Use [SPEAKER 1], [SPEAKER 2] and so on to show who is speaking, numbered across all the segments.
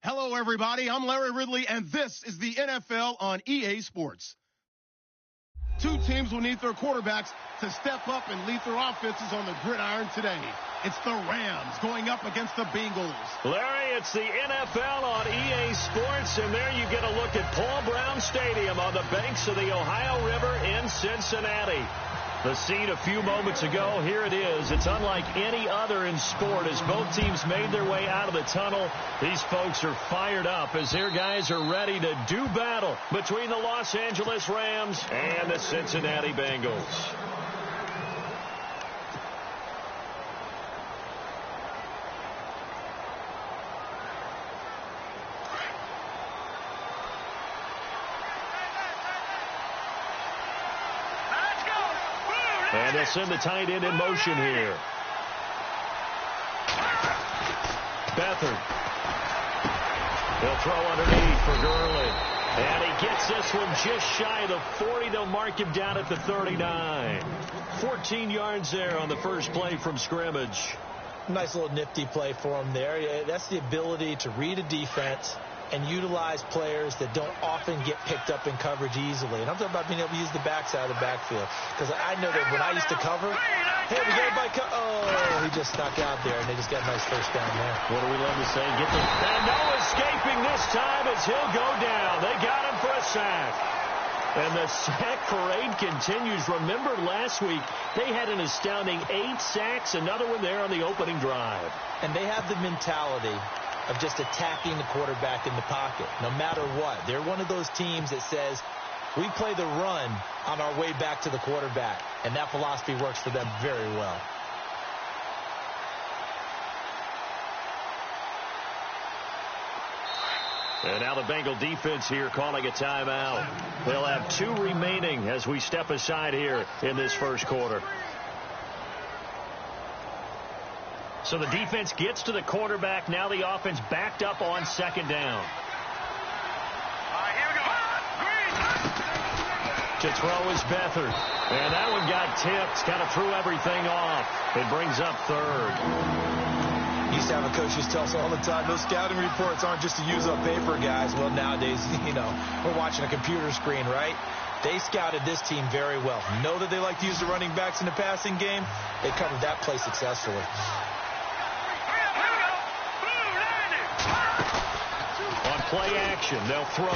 [SPEAKER 1] Hello, everybody. I'm Larry Ridley, and this is the NFL on EA Sports. Two teams will need their quarterbacks to step up and lead their offenses on the gridiron today. It's the Rams going up against the Bengals.
[SPEAKER 2] Larry, it's the NFL on EA Sports, and there you get a look at Paul Brown Stadium on the banks of the Ohio River in Cincinnati. The scene a few moments ago, here it is. It's unlike any other in sport as both teams made their way out of the tunnel. These folks are fired up as their guys are ready to do battle between the Los Angeles Rams and the Cincinnati Bengals. And they'll send the tight end in motion here. Beathard. They'll throw underneath for Gurley. And he gets this one just shy of the 40. They'll mark him down at the 39. 14 yards there on the first play from scrimmage.
[SPEAKER 3] Nice little nifty play for him there. That's the ability to read a defense and utilize players that don't often get picked up in coverage easily. And I'm talking about being able to use the backside of the backfield. Because I know that when I used to cover, hey, we got everybody oh, he just snuck out there, and they just got a nice first down there.
[SPEAKER 2] What do we love to say? And no escaping this time as he'll go down. They got him for a sack. And the sack parade continues. Remember last week, they had an astounding 8 sacks, another one there on the opening drive.
[SPEAKER 3] And they have the mentality of just attacking the quarterback in the pocket, no matter what. They're one of those teams that says, we play the run on our way back to the quarterback, and that philosophy works for them very well.
[SPEAKER 2] And now the Bengal defense here calling a timeout. They'll have 2 remaining as we step aside here in this first quarter. So the defense gets to the quarterback. Now the offense backed up on second down.
[SPEAKER 4] Here we go.
[SPEAKER 2] To throw is Beathard. And that one got tipped. Kind of threw everything off. It brings up third.
[SPEAKER 3] Used to have a coaches tell us all the time, those scouting reports aren't just to use up paper, guys. Well, nowadays, we're watching a computer screen, right? They scouted this team very well. Know that they like to use the running backs in the passing game. They covered that play successfully.
[SPEAKER 2] Play action. They'll throw.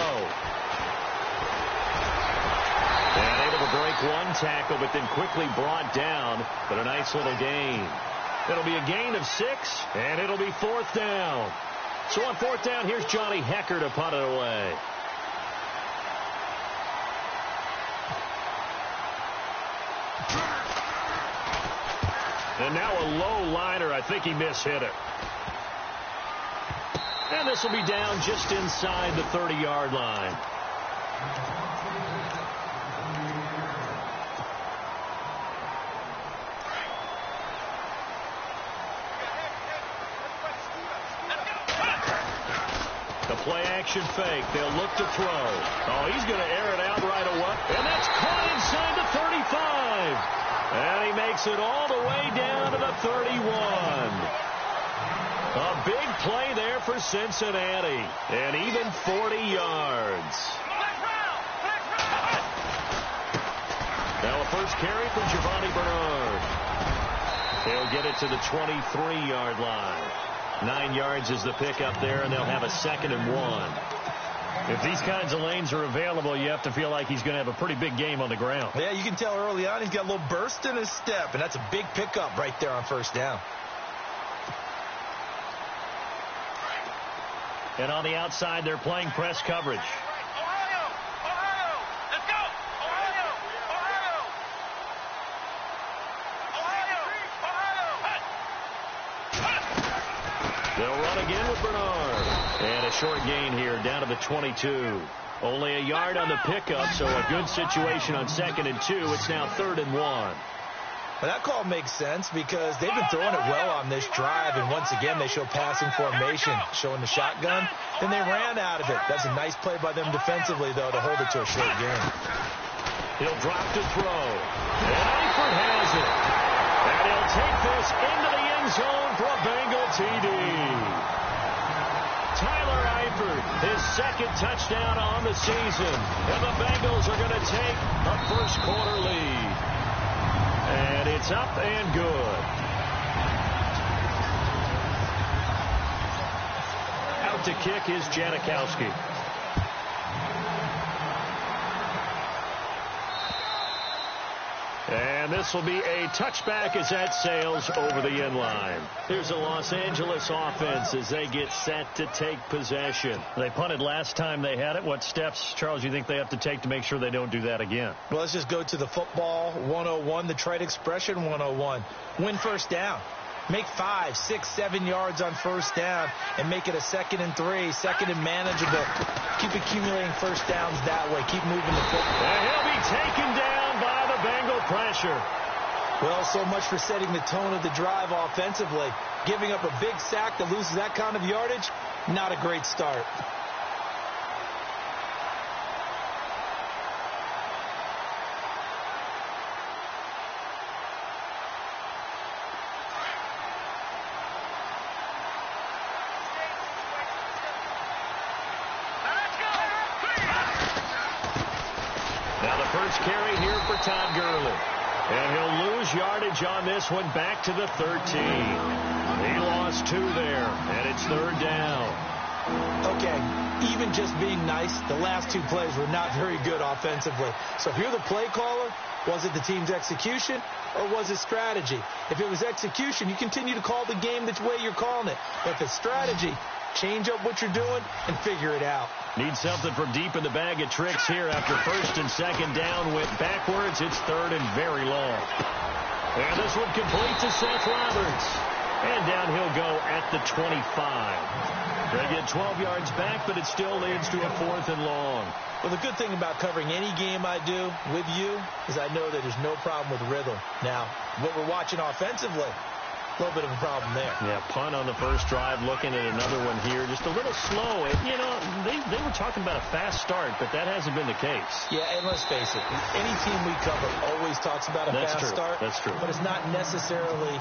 [SPEAKER 2] And able to break one tackle, but then quickly brought down. But a nice little gain. It'll be a gain of 6, and it'll be 4th down. So on 4th down, here's Johnny Hecker to punt it away. And now a low liner. I think he mishit it. And this will be down just inside the 30-yard line. The play-action fake. They'll look to throw. Oh, he's going to air it out right away. And that's caught inside the 35. And he makes it all the way down to the 31. A big play there for Cincinnati. And even 40 yards. Now a first carry for Giovanni Bernard. They'll get it to the 23-yard line. 9 yards is the pickup there, and they'll have a 2nd and 1. If these kinds of lanes are available, you have to feel like he's going to have a pretty big game on the ground.
[SPEAKER 3] Yeah, you can tell early on he's got a little burst in his step, and that's a big pickup right there on first down.
[SPEAKER 2] And on the outside, they're playing press coverage.
[SPEAKER 4] Ohio! Ohio! Let's go! Ohio! Ohio! Ohio!
[SPEAKER 2] They'll run again with Bernard. And a short gain here down to the 22. Only a yard on the pickup, so a good situation on 2nd and 2. It's now 3rd and 1.
[SPEAKER 3] Well, that call makes sense because they've been throwing it well on this drive, and once again they show passing formation, showing the shotgun. Then they ran out of it. That's a nice play by them defensively, though, to hold it to a short gain.
[SPEAKER 2] He'll drop to throw. And Eifert has it. And he'll take this into the end zone for a Bengal TD. Tyler Clifford, his second touchdown on the season. And the Bengals are going to take a first-quarter lead. And it's up and good. Out to kick is Janikowski. And this will be a touchback as that sails over the end line. Here's a Los Angeles offense as they get set to take possession. They punted last time they had it. What steps, Charles, you think they have to take to make sure they don't do that again?
[SPEAKER 3] Well, let's just go to the football 101, the trite expression 101. Win first down. Make 5, 6, 7 yards on first down and make it a 2nd and 3, 2nd and manageable. Keep accumulating first downs that way. Keep moving the football.
[SPEAKER 2] And he'll be taken down by the Bengal pressure.
[SPEAKER 3] Well, so much for setting the tone of the drive offensively. Giving up a big sack that loses that kind of yardage, not a great start.
[SPEAKER 2] Carry here for Todd Gurley. And he'll lose yardage on this one back to the 13. He lost 2 there, and it's 3rd down.
[SPEAKER 3] Okay, even just being nice, the last 2 plays were not very good offensively. So if you're the play caller, was it the team's execution or was it strategy? If it was execution, you continue to call the game the way you're calling it. But if it's strategy, change up what you're doing and figure it out.
[SPEAKER 2] Need something from deep in the bag of tricks here after 1st and 2nd down went backwards. It's 3rd and very long. And this one complete to Seth Roberts. And down he'll go at the 25. They get 12 yards back, but it still leads to a 4th and long.
[SPEAKER 3] Well, the good thing about covering any game I do with you is I know that there's no problem with rhythm. Now, what we're watching offensively, a little bit of a problem there.
[SPEAKER 2] Yeah, punt on the first drive, looking at another one here. Just a little slow. And, you know, they were talking about a fast start, but that hasn't been the case.
[SPEAKER 3] Yeah, and let's face it, any team we cover always talks about a fast start.
[SPEAKER 2] That's true.
[SPEAKER 3] But it's not necessarily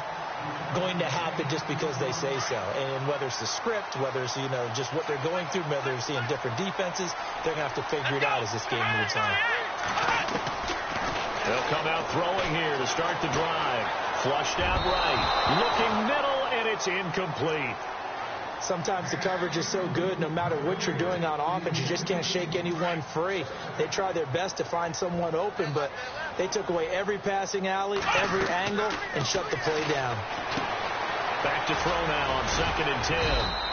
[SPEAKER 3] going to happen just because they say so. And whether it's the script, whether it's, you know, just what they're going through, whether they're seeing different defenses, they're going to have to figure it out as this game moves on.
[SPEAKER 2] They'll come out throwing here to start the drive. Flushed out right. Looking middle, and it's incomplete.
[SPEAKER 3] Sometimes the coverage is so good, no matter what you're doing on offense, you just can't shake anyone free. They try their best to find someone open, but they took away every passing alley, every angle, and shut the play down.
[SPEAKER 2] Back to throw now on 2nd and 10.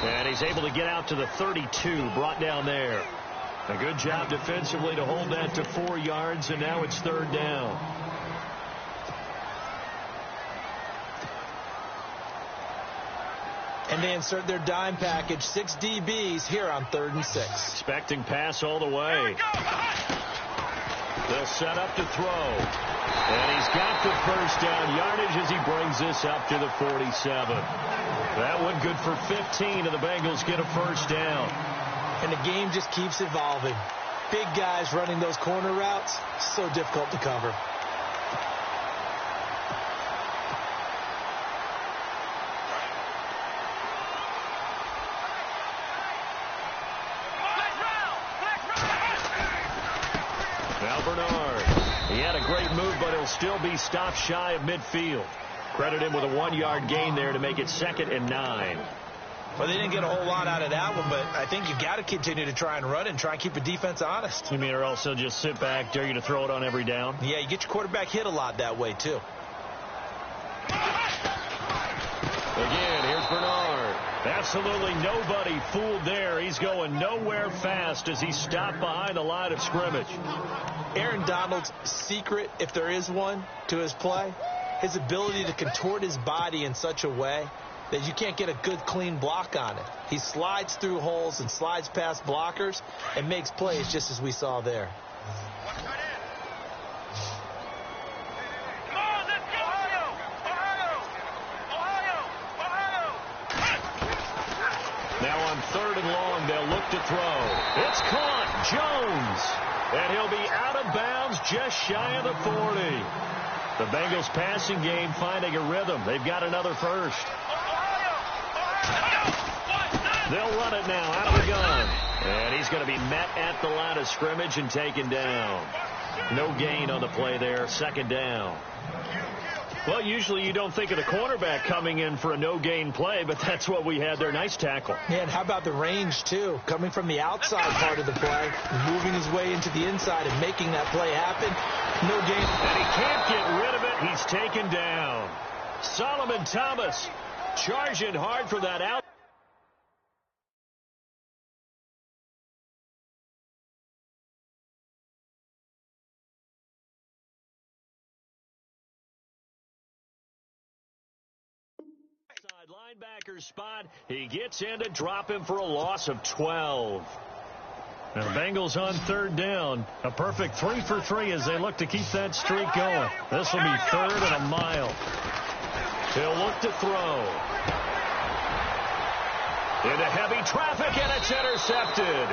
[SPEAKER 2] And he's able to get out to the 32, brought down there. A good job defensively to hold that to 4 yards, and now it's 3rd down.
[SPEAKER 3] And they insert their dime package, 6 DBs here on 3rd and 6.
[SPEAKER 2] Expecting pass all the way. They'll set up to throw. And he's got the first down yardage as he brings this up to the 47. That one good for 15, and the Bengals get a first down.
[SPEAKER 3] And the game just keeps evolving. Big guys running those corner routes, so difficult to cover.
[SPEAKER 2] Now Bernard. He had a great move, but he'll still be stopped shy of midfield. Credit him with a 1-yard gain there to make it 2nd and 9.
[SPEAKER 3] Well, they didn't get a whole lot out of that one, but I think you've got to continue to try and run and try and keep a defense honest.
[SPEAKER 2] You mean, or else they'll just sit back, dare you to throw it on every down?
[SPEAKER 3] Yeah, you get your quarterback hit a lot that way, too.
[SPEAKER 2] Again, here's Bernard. Absolutely nobody fooled there. He's going nowhere fast as he stopped behind the line of scrimmage.
[SPEAKER 3] Aaron Donald's secret, if there is one, to his play, his ability to contort his body in such a way that you can't get a good, clean block on it. He slides through holes and slides past blockers and makes plays just as we saw there.
[SPEAKER 2] Now on 3rd and long, they'll look to throw. It's caught. Jones. And he'll be out of bounds just shy of the 40. The Bengals passing game finding a rhythm. They've got another first. They'll run it now out of the gun. And he's going to be met at the line of scrimmage and taken down. No gain on the play there. Second down. Well, usually you don't think of the cornerback coming in for a no-gain play, but that's what we had there. Nice tackle.
[SPEAKER 3] Yeah, and how about the range, too? Coming from the outside part of the play, moving his way into the inside and making that play happen. No gain.
[SPEAKER 2] And he can't get rid of it. He's taken down. Solomon Thomas charging hard for that out. Linebacker spot. He gets in to drop him for a loss of 12. Now the Bengals on third down. A perfect 3 for 3 as they look to keep that streak going. This will be third and a mile. He'll look to throw. Into heavy traffic, and it's intercepted.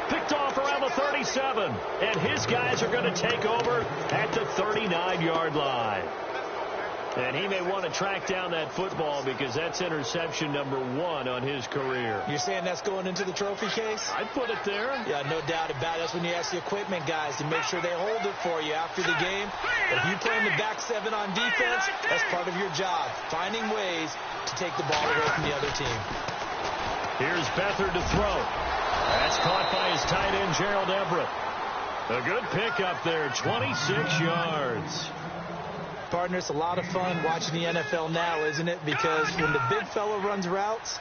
[SPEAKER 2] Picked off around the 37. And his guys are going to take over at the 39-yard line. And he may want to track down that football because that's interception number 1 on his career.
[SPEAKER 3] You're saying that's going into the trophy case?
[SPEAKER 2] I'd put it there.
[SPEAKER 3] Yeah, no doubt about it. That's when you ask the equipment guys to make sure they hold it for you after the game. If you play in the back 7 on defense, that's part of your job, finding ways to take the ball away from the other team.
[SPEAKER 2] Here's Beathard to throw. That's caught by his tight end, Gerald Everett. A good pickup there, 26 yards.
[SPEAKER 3] Partner, it's a lot of fun watching the NFL now, isn't it? Because when the big fella runs routes,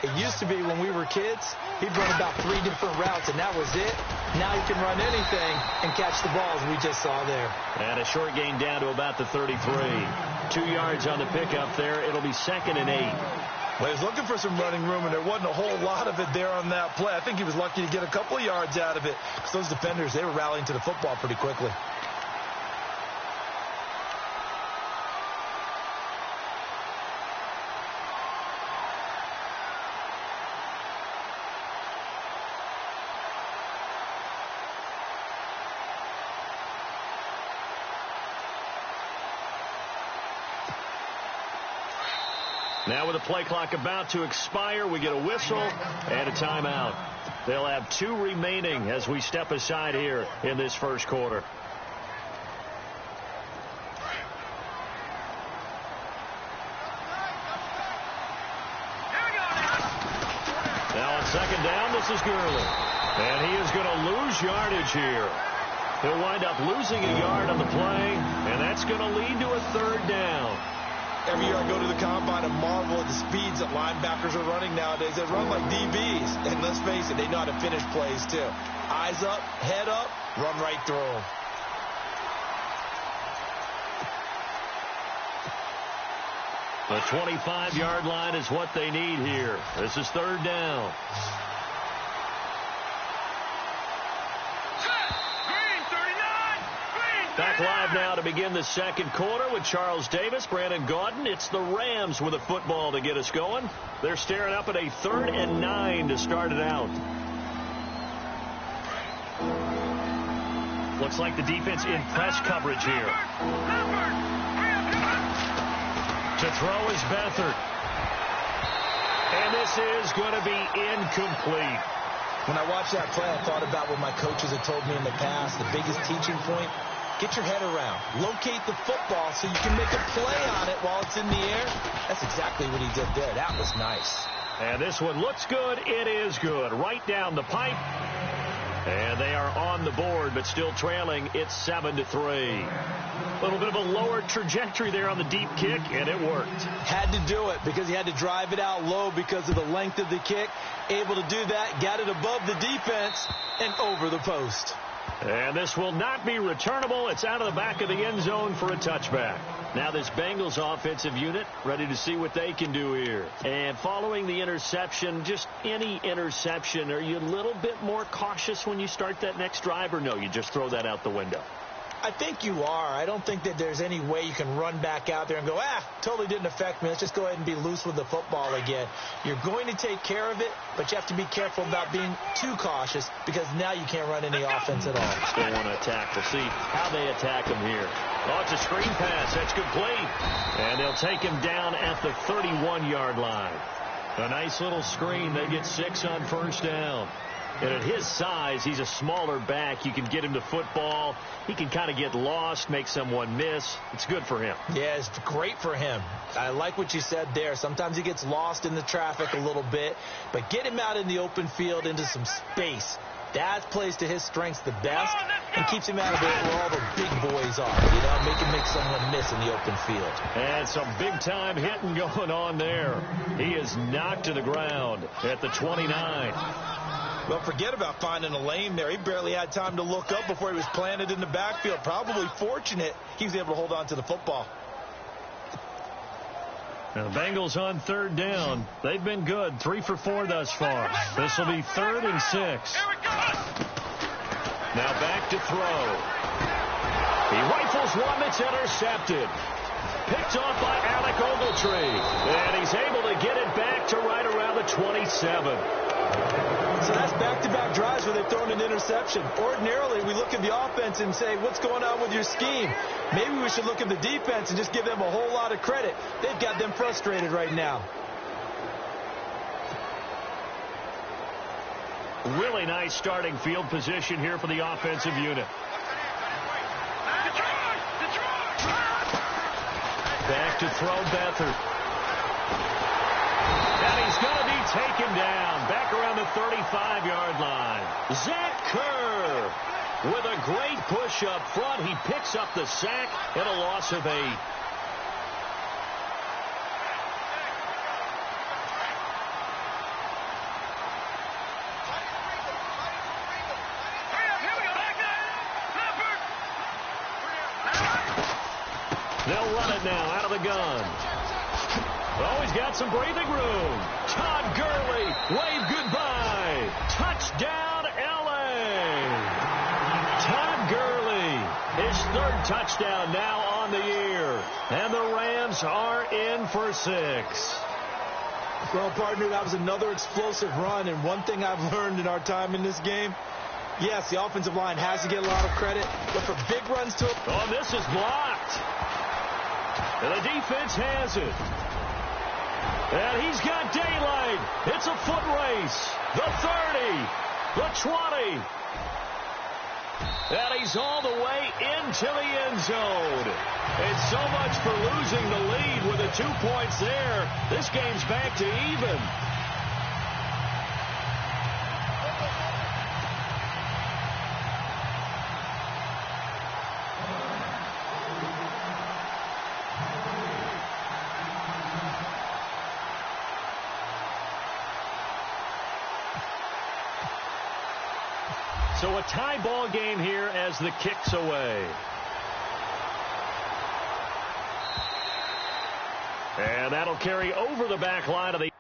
[SPEAKER 3] it used to be when we were kids, he'd run about 3 different routes, and that was it. Now he can run anything and catch the balls we just saw there.
[SPEAKER 2] And a short gain down to about the 33. 2 yards on the pickup there. It'll be 2nd and 8.
[SPEAKER 5] Well, he was looking for some running room, and there wasn't a whole lot of it there on that play. I think he was lucky to get a couple of yards out of it because those defenders, they were rallying to the football pretty quickly.
[SPEAKER 2] Now with the play clock about to expire, we get a whistle and a timeout. They'll have 2 remaining as we step aside here in this first quarter. Now on second down, this is Gurley. And he is going to lose yardage here. He'll wind up losing a yard on the play, and that's going to lead to a 3rd down.
[SPEAKER 5] Every year I go to the combine and marvel at the speeds that linebackers are running nowadays. They run like DBs. And let's face it, they know how to finish plays too. Eyes up, head up, run right through them.
[SPEAKER 2] The 25-yard line is what they need here. This is 3rd down. Back live now to begin the second quarter with Charles Davis, Brandon Gaudin. It's the Rams with a football to get us going. They're staring up at a 3rd and 9 to start it out. Looks like the defense in press coverage here. To throw is Beathard. And this is going to be incomplete.
[SPEAKER 3] When I watched that play, I thought about what my coaches had told me in the past. The biggest teaching point, get your head around. Locate the football so you can make a play on it while it's in the air. That's exactly what he did there. That was nice.
[SPEAKER 2] And this one looks good. It is good. Right down the pipe. And they are on the board, but still trailing. It's 7-3. A little bit of a lower trajectory there on the deep kick, and it worked.
[SPEAKER 3] Had to do it because he had to drive it out low because of the length of the kick. Able to do that, got it above the defense and over the post.
[SPEAKER 2] And this will not be returnable. It's out of the back of the end zone for a touchback. Now this Bengals offensive unit ready to see what they can do here. And following the interception, just any interception, are you a little bit more cautious when you start that next drive, or no, you just throw that out the window?
[SPEAKER 3] I think you are. I don't think that there's any way you can run back out there and go, totally didn't affect me. Let's just go ahead and be loose with the football again. You're going to take care of it, but you have to be careful about being too cautious because now you can't run any offense at all.
[SPEAKER 2] Still want to attack. We'll see how they attack him here. Oh, it's a screen pass. That's complete. And they'll take him down at the 31-yard line. A nice little screen. They get 6 on first down. And at his size, he's a smaller back. You can get him to football. He can kind of get lost, make someone miss. It's good for him.
[SPEAKER 3] Yeah, it's great for him. I like what you said there. Sometimes he gets lost in the traffic a little bit. But get him out in the open field into some space. That plays to his strengths the best and keeps him out of it where all the big boys are. You know, make someone miss in the open field.
[SPEAKER 2] And some big-time hitting going on there. He is knocked to the ground at the 29.
[SPEAKER 5] Well, forget about finding a lane there. He barely had time to look up before he was planted in the backfield. Probably fortunate he was able to hold on to the football.
[SPEAKER 2] Now the Bengals on third down. They've been good. 3 for 4 thus far. This will be 3rd and 6. Now back to throw. He rifles one that's intercepted. Picked off by Alec Ogletree. And he's able to get it back to right around the 27.
[SPEAKER 3] So that's back-to-back drives where they've thrown an interception. Ordinarily, we look at the offense and say, what's going on with your scheme? Maybe we should look at the defense and just give them a whole lot of credit. They've got them frustrated right now.
[SPEAKER 2] Really nice starting field position here for the offensive unit. Back to throw Beathard. And he's going to be taken down back around the 35-yard line. Zach Kerr with a great push up front. He picks up the sack and a loss of 8. They'll run it now out of the gun. Oh, he's got some breathing room. Todd Gurley, wave goodbye. Touchdown, L.A. Todd Gurley, his 3rd touchdown now on the year. And the Rams are in for 6.
[SPEAKER 3] Well, partner, that was another explosive run. And one thing I've learned in our time in this game, yes, the offensive line has to get a lot of credit. But for big runs to it.
[SPEAKER 2] Oh, this is blocked. And the defense has it. And he's got daylight. It's a foot race. The 30. The 20. And he's all the way into the end zone. And so much for losing the lead with the 2 points there. This game's back to even. So a tie ball game here as the kick's away. And that'll carry over the back line of the end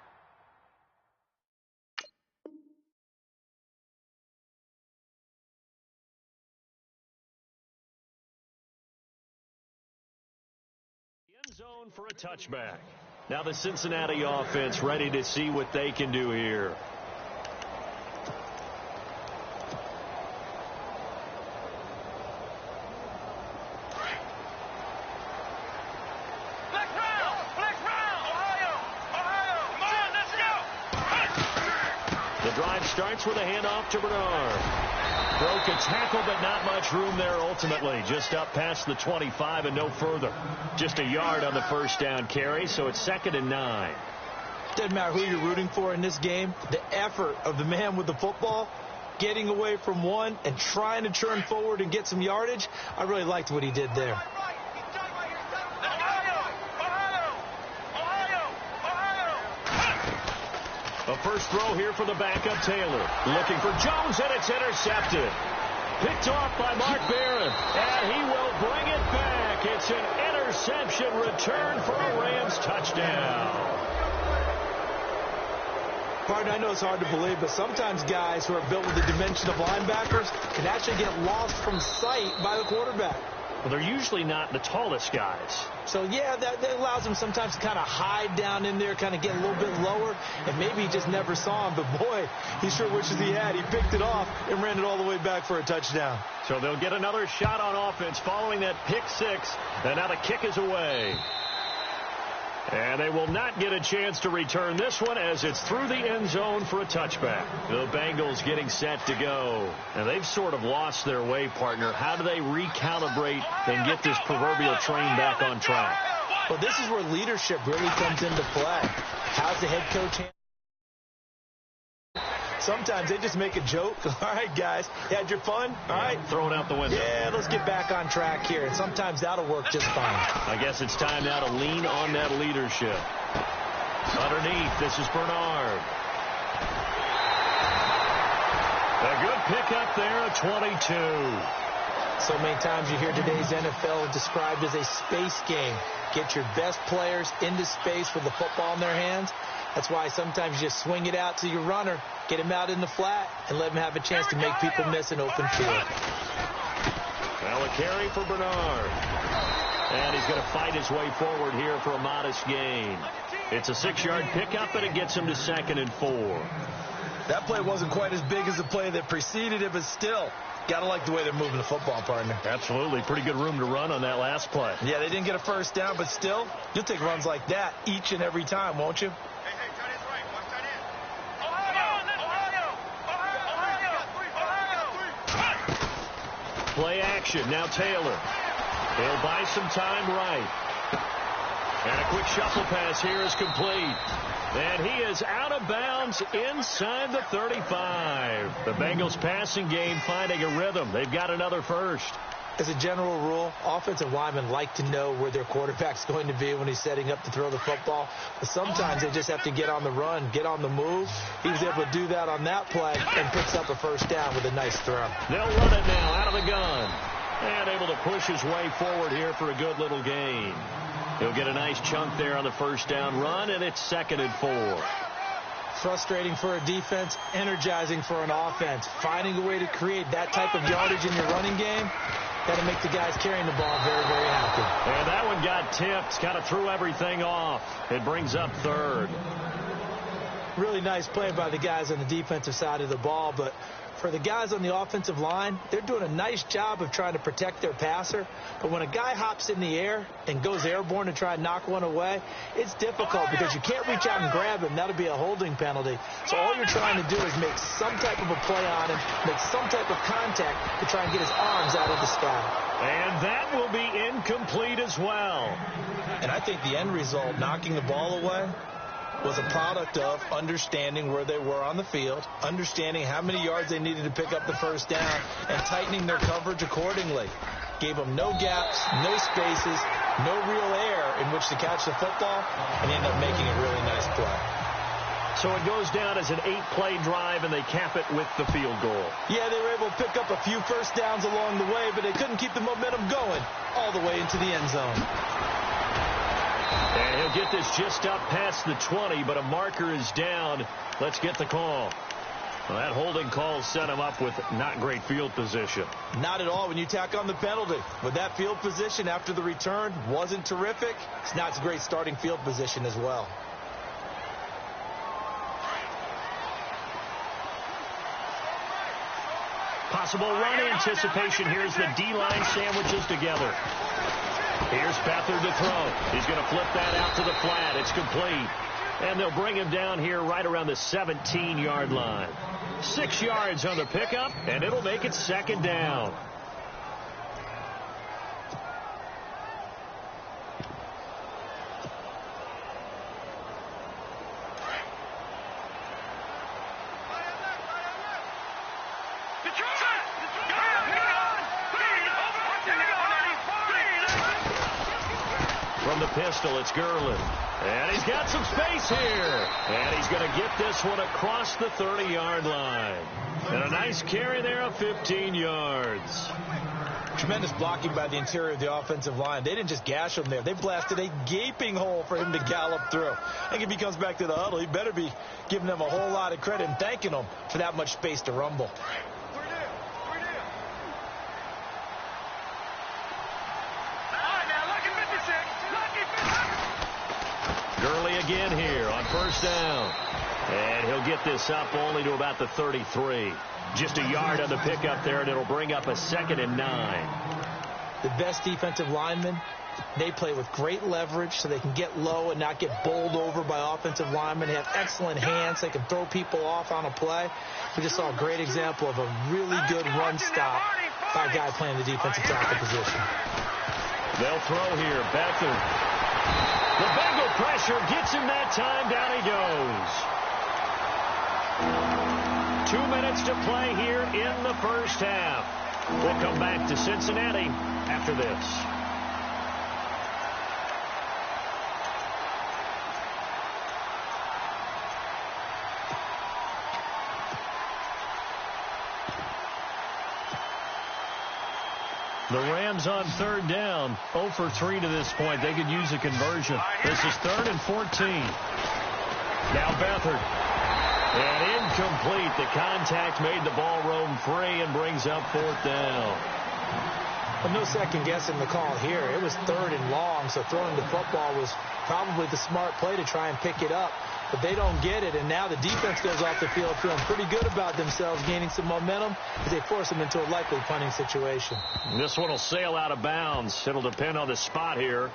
[SPEAKER 2] zone for a touchback. Now the Cincinnati offense ready to see what they can do here. Drive starts with a handoff to Bernard. Broke a tackle, but not much room there ultimately. Just up past the 25 and no further. Just a yard on the first down carry, so it's 2nd and 9.
[SPEAKER 3] Doesn't matter who you're rooting for in this game. The effort of the man with the football, getting away from one and trying to turn forward and get some yardage, I really liked what he did there.
[SPEAKER 2] A first throw here for the backup Taylor. Looking for Jones, and it's intercepted. Picked off by Mark Barron, and he will bring it back. It's an interception return for a Rams touchdown.
[SPEAKER 3] Pardon, I know it's hard to believe, but sometimes guys who are built with the dimension of linebackers can actually get lost from sight by the quarterback.
[SPEAKER 2] Well, they're usually not the tallest guys.
[SPEAKER 3] So, yeah, that allows them sometimes to kind of hide down in there, kind of get a little bit lower, and maybe he just never saw him. But, boy, he sure wishes he had. He picked it off and ran it all the way back for a touchdown.
[SPEAKER 2] So they'll get another shot on offense following that pick 6, and now the kick is away. And they will not get a chance to return this one as it's through the end zone for a touchback. The Bengals getting set to go. And they've sort of lost their way, partner. How do they recalibrate and get this proverbial train back on track?
[SPEAKER 3] Well, this is where leadership really comes into play. How's the head coach Sometimes they just make a joke. All right, guys, you had your fun? All right.
[SPEAKER 2] Throw it out the window.
[SPEAKER 3] Yeah, let's get back on track here. And sometimes that'll work just fine.
[SPEAKER 2] I guess it's time now to lean on that leadership. Underneath, this is Bernard. A good pickup there at 22.
[SPEAKER 3] So many times you hear today's NFL described as a space game. Get your best players into space with the football in their hands. That's why sometimes you just swing it out to your runner, get him out in the flat, and let him have a chance to make people miss an open field.
[SPEAKER 2] Well, a carry for Bernard. And he's going to fight his way forward here for a modest gain. It's a 6-yard pickup, and it gets him to 2nd and 4.
[SPEAKER 5] That play wasn't quite as big as the play that preceded it, but still, got to like the way they're moving the football, partner.
[SPEAKER 2] Absolutely. Pretty good room to run on that last play.
[SPEAKER 5] Yeah, they didn't get a first down, but still, you'll take runs like that each and every time, won't you?
[SPEAKER 2] Play action. Now Taylor. He'll buy some time right. And a quick shuffle pass here is complete. And he is out of bounds inside the 35. The Bengals passing game finding a rhythm. They've got another first.
[SPEAKER 3] As a general rule, offensive linemen like to know where their quarterback's going to be when he's setting up to throw the football. But sometimes they just have to get on the run, get on the move. He was able to do that on that play and picks up a first down with a nice throw.
[SPEAKER 2] They'll run it now out of the gun. And able to push his way forward here for a good little gain. He'll get a nice chunk there on the first down run, and it's 2nd and 4.
[SPEAKER 3] Frustrating for a defense, energizing for an offense. Finding a way to create that type of yardage in your running game, that'll make the guys carrying the ball very, very happy.
[SPEAKER 2] And that one got tipped, kind of threw everything off. It brings up 3rd.
[SPEAKER 3] Really nice play by the guys on the defensive side of the ball, but for the guys on the offensive line, they're doing a nice job of trying to protect their passer. But when a guy hops in the air and goes airborne to try and knock one away, it's difficult because you can't reach out and grab him. That'll be a holding penalty. So all you're trying to do is make some type of a play on him, make some type of contact to try and get his arms out of the sky.
[SPEAKER 2] And that will be incomplete as well.
[SPEAKER 5] And I think the end result, knocking the ball away, was a product of understanding where they were on the field, understanding how many yards they needed to pick up the first down, and tightening their coverage accordingly. Gave them no gaps, no spaces, no real air in which to catch the football, and ended up making a really nice play.
[SPEAKER 2] So it goes down as an 8-play drive, and they cap it with the field goal.
[SPEAKER 3] Yeah, they were able to pick up a few first downs along the way, but they couldn't keep the momentum going all the way into the end zone.
[SPEAKER 2] And he'll get this just up past the 20, but a marker is down. Let's get the call. Well, that holding call set him up with not great field position.
[SPEAKER 3] Not at all when you tack on the penalty. With that field position after the return wasn't terrific. It's not a great starting field position as well.
[SPEAKER 2] Possible run anticipation. Here's the D-line sandwiches together. Here's Beathard to throw. He's going to flip that out to the flat. It's complete. And they'll bring him down here right around the 17-yard line. 6 yards on the pickup, and it'll make it 2nd down. From the pistol, it's Gerlin. And he's got some space here. And he's going to get this one across the 30-yard line. And a nice carry there of 15 yards.
[SPEAKER 3] Tremendous blocking by the interior of the offensive line. They didn't just gash him there. They blasted a gaping hole for him to gallop through. I think if he comes back to the huddle, he better be giving them a whole lot of credit and thanking them for that much space to rumble.
[SPEAKER 2] Gurley again here on first down. And he'll get this up only to about the 33. Just a yard on the pickup there, and it'll bring up a 2nd and 9.
[SPEAKER 3] The best defensive linemen They play with great leverage so they can get low and not get bowled over by offensive linemen. They have excellent hands. They can throw people off on a play. We just saw a great example of a really good run stop by a guy playing the defensive tackle position.
[SPEAKER 2] They'll throw here. Beathard. The Bengal pressure gets him that time. Down he goes. 2 minutes to play here in the first half. We'll come back to Cincinnati after this. The Rams on third down, 0 for 3 to this point. They could use a conversion. This is 3rd and 14. Now Beathard. And incomplete. The contact made the ball roam free and brings up 4th down.
[SPEAKER 3] But no second guessing the call here. It was 3rd and long, so throwing the football was probably the smart play to try and pick it up. But they don't get it, and now the defense goes off the field feeling pretty good about themselves, gaining some momentum as they force them into a likely punting situation.
[SPEAKER 2] This one will sail out of bounds. It'll depend on the spot here.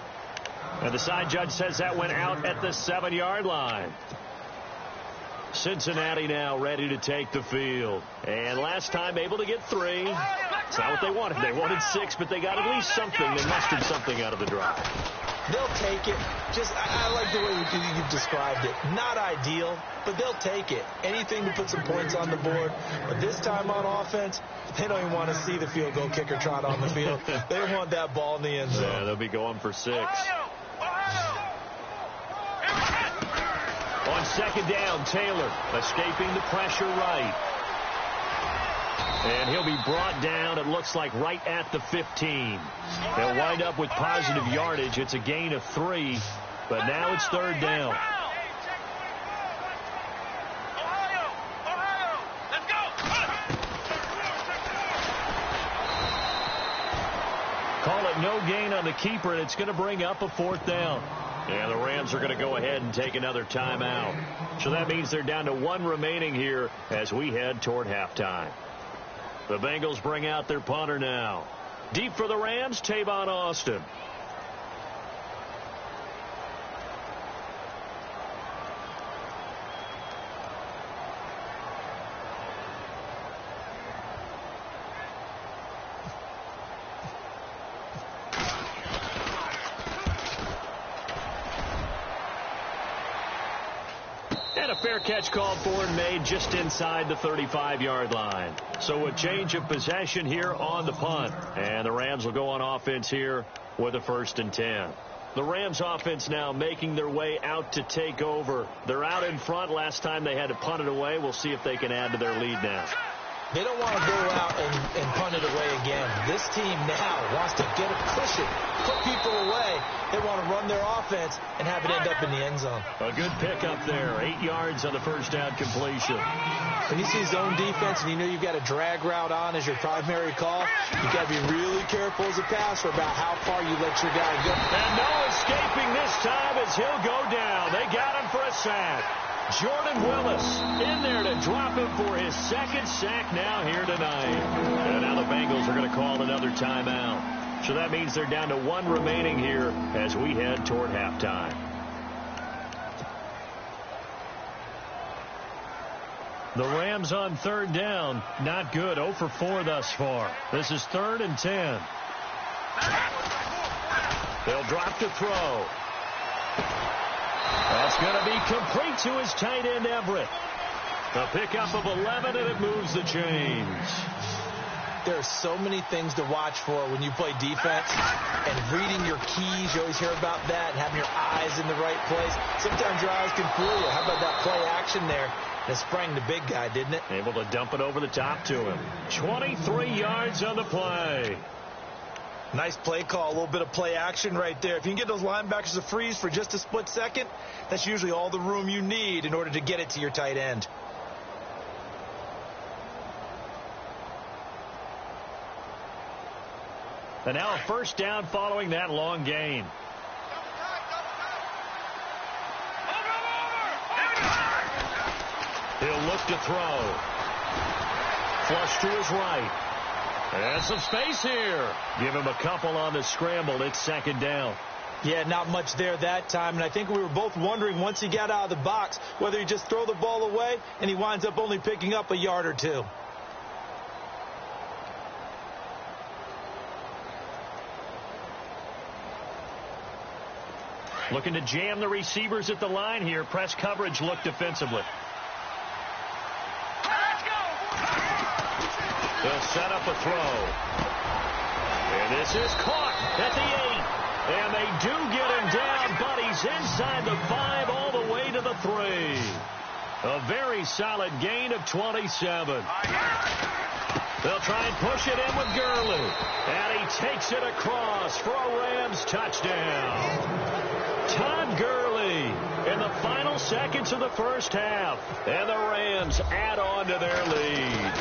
[SPEAKER 2] And the side judge says that went out at the 7-yard line. Cincinnati now ready to take the field. And last time able to get 3. It's not what they wanted. They wanted 6, but they got at least something. They mustered something out of the drive.
[SPEAKER 3] They'll take it. I like the way you've described it. Not ideal, but they'll take it. Anything to put some points on the board. But this time on offense, they don't even want to see the field goal kicker trot on the field. They want that ball in the end zone.
[SPEAKER 2] Yeah, they'll be going for 6. On second down, Taylor escaping the pressure right. And he'll be brought down, it looks like, right at the 15. They'll wind up with positive yardage. It's a gain of 3, but now it's 3rd down. Call it no gain on the keeper, and it's going to bring up a 4th down. And the Rams are going to go ahead and take another timeout. So that means they're down to 1 remaining here as we head toward halftime. The Bengals bring out their punter now. Deep for the Rams, Tavon Austin. And a fair catch called for and made just inside the 35-yard line. So a change of possession here on the punt. And the Rams will go on offense here with a 1st and 10. The Rams offense now making their way out to take over. They're out in front. Last time they had to punt it away. We'll see if they can add to their lead now.
[SPEAKER 3] They don't want to go out and punt it away again. This team now wants to get a cushion, put people away. They want to run their offense and have it end up in the end zone.
[SPEAKER 2] A good pickup there. 8 yards on the 1st down completion.
[SPEAKER 3] When you see zone defense and you know you've got a drag route on as your primary call, you've got to be really careful as a passer about how far you let your guy go.
[SPEAKER 2] And no escaping this time as he'll go down. They got him for a sack. Jordan Willis in there to drop him for his 2nd sack now here tonight. And now the Bengals are going to call another timeout. So that means they're down to 1 remaining here as we head toward halftime. The Rams on 3rd down. Not good. 0 for 4 thus far. This is 3rd and 10. They'll drop to throw. That's going to be complete to his tight end, Everett. A pickup of 11, and it moves the chains.
[SPEAKER 3] There are so many things to watch for when you play defense, and reading your keys. You always hear about that, and having your eyes in the right place. Sometimes your eyes can fool you. How about that play action there? It sprang the big guy, didn't it?
[SPEAKER 2] Able to dump it over the top to him. 23 yards on the play.
[SPEAKER 3] Nice play call, a little bit of play action right there. If you can get those linebackers to freeze for just a split second, that's usually all the room you need in order to get it to your tight end.
[SPEAKER 2] And now a 1st down following that long gain. He'll look to throw. Flush to his right. And some space here. Give him a couple on the scramble. It's second down.
[SPEAKER 3] Yeah, not much there that time, and I think we were both wondering once he got out of the box whether he just throw the ball away, and he winds up only picking up a yard or two.
[SPEAKER 2] Looking to jam the receivers at the line here. Press coverage look defensively. They'll set up a throw. And this is caught at the 8. And they do get him down, but he's inside the 5 all the way to the 3. A very solid gain of 27. They'll try and push it in with Gurley. And he takes it across for a Rams touchdown. Todd Gurley in the final seconds of the first half. And the Rams add on to their lead.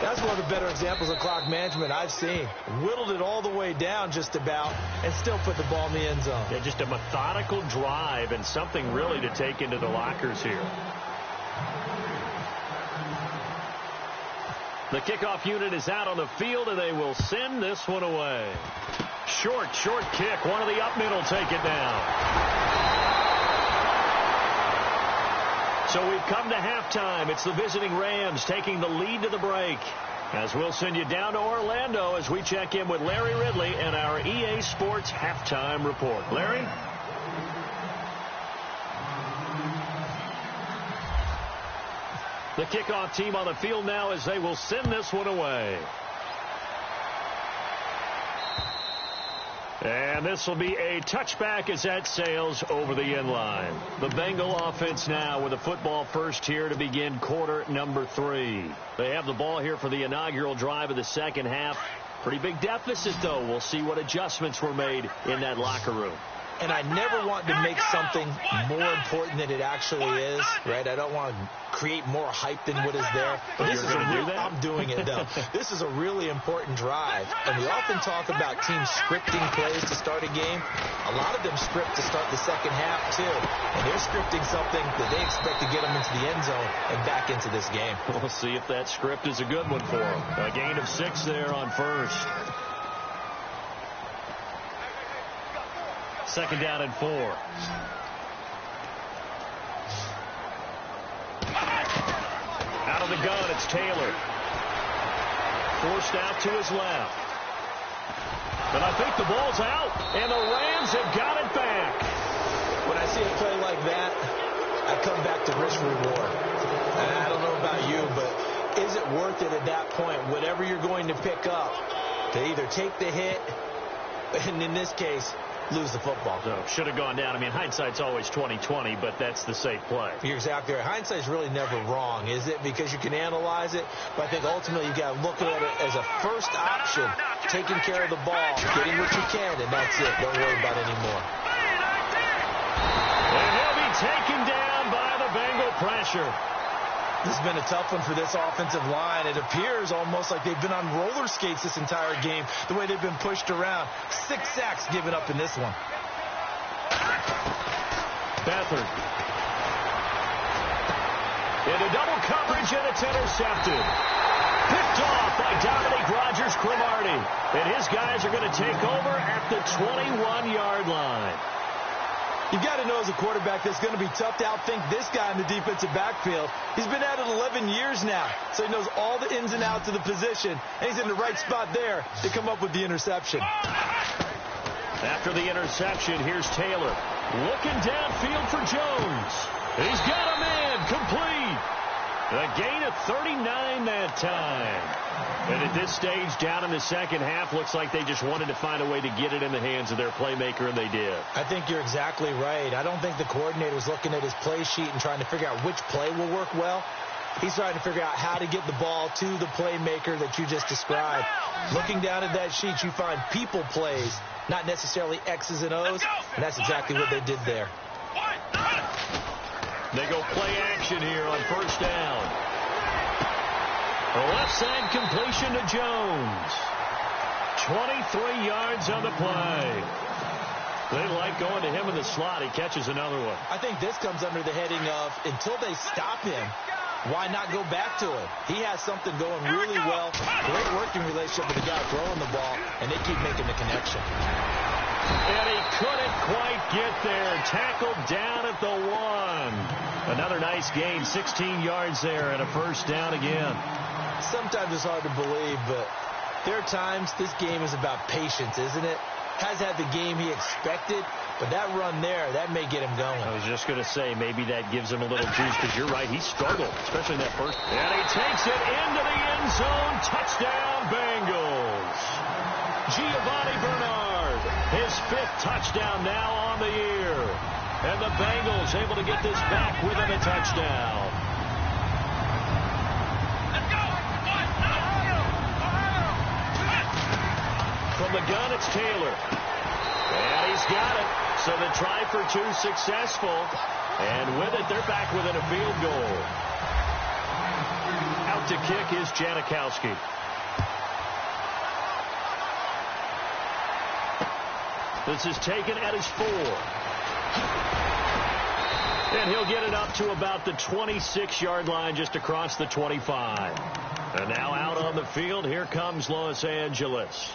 [SPEAKER 3] That's one of the better examples of clock management I've seen. Whittled it all the way down just about and still put the ball in the end zone.
[SPEAKER 2] Yeah, just a methodical drive and something really to take into the lockers here. The kickoff unit is out on the field, and they will send this one away. Short kick. One of the up middle take it down. So we've come to halftime. It's the visiting Rams taking the lead to the break. As we'll send you down to Orlando as we check in with Larry Ridley and our EA Sports halftime report. Larry? The kickoff team on the field now as they will send this one away. And this will be a touchback as that sails over the end line. The Bengal offense now with a football first here to begin quarter number 3. They have the ball here for the inaugural drive of the second half. Pretty big deficit, though. We'll see what adjustments were made in that locker room.
[SPEAKER 3] And I never want to make something more important than it actually is, right? I don't want to create more hype than what is there. But this is I'm doing it, though. This is a really important drive. And we often talk about teams scripting plays to start a game. A lot of them script to start the second half, too. And they're scripting something that they expect to get them into the end zone and back into this game.
[SPEAKER 2] We'll see if that script is a good one for them. A gain of 6 there on first. Second down and 4. Out of the gun, it's Taylor. Forced out to his left. And I think the ball's out, and the Rams have got it back.
[SPEAKER 3] When I see a play like that, I come back to risk reward. And I don't know about you, but is it worth it at that point, whatever you're going to pick up, to either take the hit, and in this case, lose the football?
[SPEAKER 2] So should have gone down. I mean, hindsight's always 20/20, but that's the safe play.
[SPEAKER 3] You're exactly right. Hindsight's really never wrong, is it? Because you can analyze it, but I think ultimately you got to look at it as a first option, taking care of the ball, getting what you can, and that's it. Don't worry about it anymore.
[SPEAKER 2] And he'll be taken down by the Bengal pressure.
[SPEAKER 3] This has been a tough one for this offensive line. It appears almost like they've been on roller skates this entire game, the way they've been pushed around. 6 sacks given up in this one.
[SPEAKER 2] Beathard. Into double coverage, and it's intercepted. Picked off by Dominique Rodgers-Cromartie. And his guys are going to take over at the 21-yard line.
[SPEAKER 3] You've got to know as a quarterback that's going to be tough to outthink this guy in the defensive backfield. He's been at it 11 years now, so he knows all the ins and outs of the position, and he's in the right spot there to come up with the interception.
[SPEAKER 2] After the interception, here's Taylor. Looking downfield for Jones. He's got a man complete. A gain of 39 that time. And at this stage, down in the second half, looks like they just wanted to find a way to get it in the hands of their playmaker, and they did.
[SPEAKER 3] I think you're exactly right. I don't think the coordinator's looking at his play sheet and trying to figure out which play will work well. He's trying to figure out how to get the ball to the playmaker that you just described. Looking down at that sheet, you find people plays, not necessarily X's and O's, and that's exactly what they did there.
[SPEAKER 2] They go play action here on first down. A left side completion to Jones. 23 yards on the play. They like going to him in the slot. He catches another one.
[SPEAKER 3] I think this comes under the heading of until they stop him, why not go back to it? He has something going really well. Great working relationship with the guy throwing the ball, and they keep making the connection.
[SPEAKER 2] And he couldn't quite get there. Tackled down at the 1. Another nice gain, 16 yards there and a first down again.
[SPEAKER 3] Sometimes it's hard to believe, but there are times this game is about patience, isn't it? Has had the game he expected, but that run there, that may get him going.
[SPEAKER 2] I was just going to say, maybe that gives him a little juice, because you're right, he struggled, especially in that first. And he takes it into the end zone. Touchdown, Bengals. Giovanni Bernard, his 5th touchdown now on the year. And the Bengals able to get this back within a touchdown. From the gun, it's Taylor. And he's got it. So the try for 2 successful. And with it, they're back within a field goal. Out to kick is Janikowski. This is taken at his 4. And he'll get it up to about the 26-yard line, just across the 25. And now out on the field, here comes Los Angeles.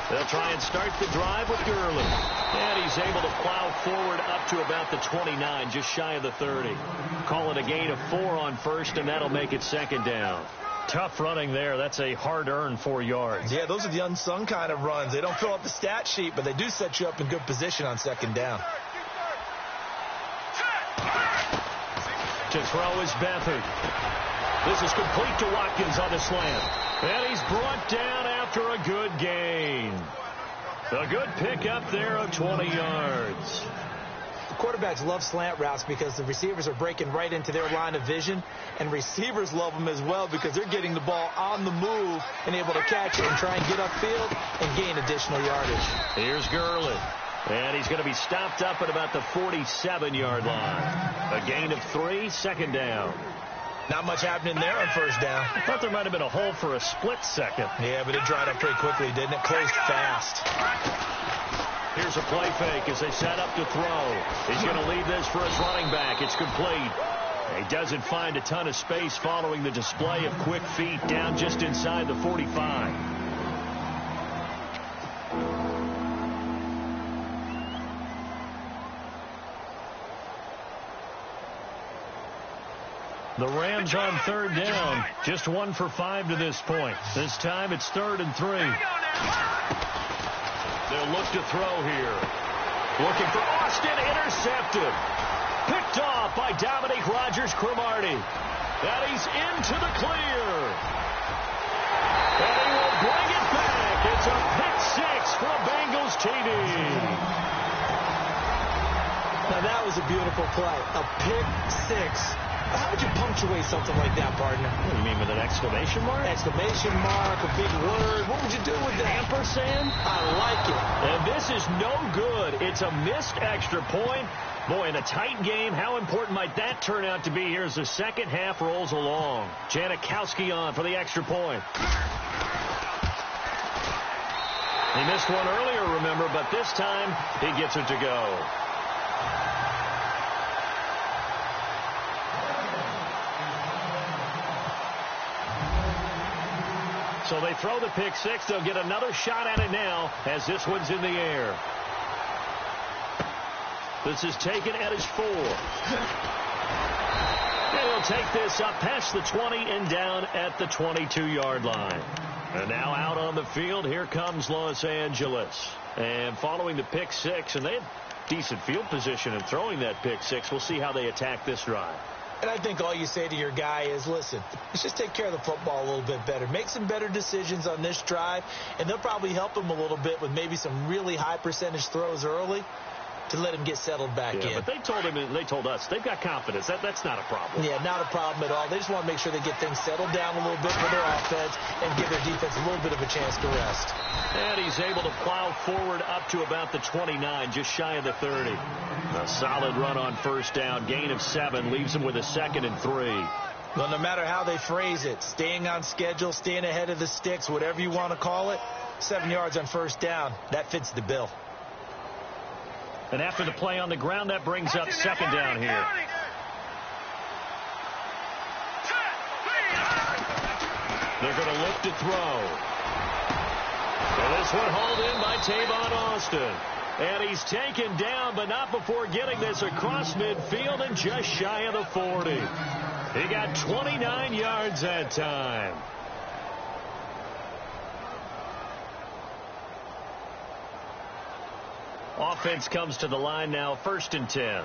[SPEAKER 2] They'll try and start the drive with Gurley. And he's able to plow forward up to about the 29, just shy of the 30. Call it a gain of 4 on first, and that'll make it second down. Tough running there. That's a hard-earned 4 yards.
[SPEAKER 3] Yeah, those are the unsung kind of runs. They don't fill up the stat sheet, but they do set you up in good position on second down.
[SPEAKER 2] To throw is Beathard. This is complete to Watkins on the slant. And he's brought down after a good gain. A good pickup there of 20 yards.
[SPEAKER 3] The quarterbacks love slant routes because the receivers are breaking right into their line of vision, and receivers love them as well because they're getting the ball on the move and able to catch it and try and get upfield and gain additional yardage.
[SPEAKER 2] Here's Gurley. And he's going to be stopped up at about the 47-yard line. A gain of 3, second down.
[SPEAKER 3] Not much happening there on first down.
[SPEAKER 2] I thought there might have been a hole for a split second.
[SPEAKER 3] Yeah, but it dried up pretty quickly, didn't it? Closed fast.
[SPEAKER 2] Here's a play fake as they set up to throw. He's going to leave this for his running back. It's complete. He doesn't find a ton of space following the display of quick feet down just inside the 45. The Rams on third down. Just 1 for 5 to this point. This time it's 3rd and 3. They'll look to throw here. Looking for Austin. Intercepted. Picked off by Dominique Rodgers-Cromartie. And he's into the clear. And he will bring it back. It's a pick 6 for a Bengals TD.
[SPEAKER 3] Now that was a beautiful play. A pick 6. How would you punctuate something like that, partner?
[SPEAKER 2] What do you mean, with an exclamation mark?
[SPEAKER 3] Exclamation mark, a big word. What would you do with that?
[SPEAKER 2] Ampersand?
[SPEAKER 3] I like it.
[SPEAKER 2] And this is no good. It's a missed extra point. Boy, in a tight game, how important might that turn out to be here as the second half rolls along? Janikowski on for the extra point. He missed one earlier, remember, but this time he gets it to go. So they throw the pick 6. They'll get another shot at it now as this one's in the air. This is taken at his 4. And he'll take this up past the 20 and down at the 22-yard line. And now out on the field, here comes Los Angeles. And following the pick 6, and they had decent field position in throwing that pick 6. We'll see how they attack this drive.
[SPEAKER 3] And I think all you say to your guy is, listen, let's just take care of the football a little bit better. Make some better decisions on this drive, and they'll probably help him a little bit with maybe some really high percentage throws early. to let him get settled back in.
[SPEAKER 2] But they told us they've got confidence. That's not a problem.
[SPEAKER 3] Yeah, not a problem at all. They just want to make sure they get things settled down a little bit for their offense and give their defense a little bit of a chance to rest.
[SPEAKER 2] And he's able to plow forward up to about the 29, just shy of the 30. A solid run on first down. Gain of 7 leaves him with a 2nd and 3.
[SPEAKER 3] Well, no matter how they phrase it, staying on schedule, staying ahead of the sticks, whatever you want to call it, 7 yards on first down, that fits the bill.
[SPEAKER 2] And after the play on the ground, that brings up 2nd down here. They're going to look to throw. And this one hauled in by Tavon Austin. And he's taken down, but not before getting this across midfield and just shy of the 40. He got 29 yards that time. Offense comes to the line now, 1st and 10.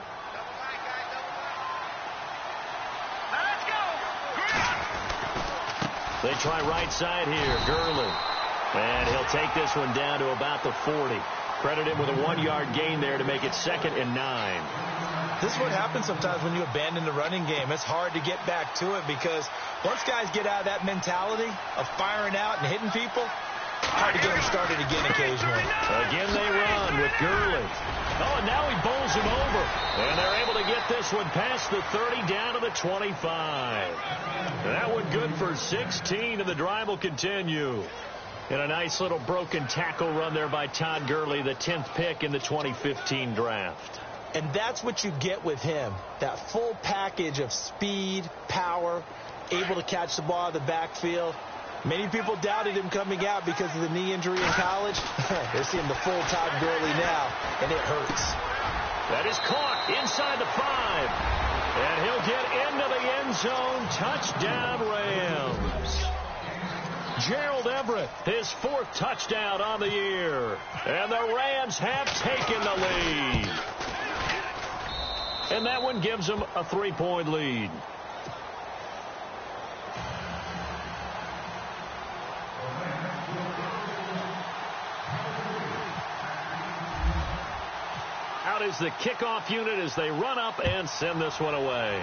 [SPEAKER 2] They try right side here, Gurley. And he'll take this one down to about the 40. Credit him with a 1-yard gain there to make it 2nd and 9.
[SPEAKER 3] This is what happens sometimes when you abandon the running game. It's hard to get back to it because once guys get out of that mentality of firing out and hitting people, hard to get them started again occasionally.
[SPEAKER 2] Again they run with Gurley. Oh, and now he bowls him over. And they're able to get this one past the 30 down to the 25. That one good for 16, and the drive will continue. And a nice little broken tackle run there by Todd Gurley, the 10th pick in the 2015 draft.
[SPEAKER 3] And that's what you get with him, that full package of speed, power, able to catch the ball out of the backfield. Many people doubted him coming out because of the knee injury in college. They're seeing the full Todd Gurley now, and it hurts.
[SPEAKER 2] That is caught inside the 5. And he'll get into the end zone. Touchdown, Rams. Gerald Everett, his 4th touchdown on the year. And the Rams have taken the lead. And that one gives them a 3-point lead. Out is the kickoff unit as they run up and send this one away.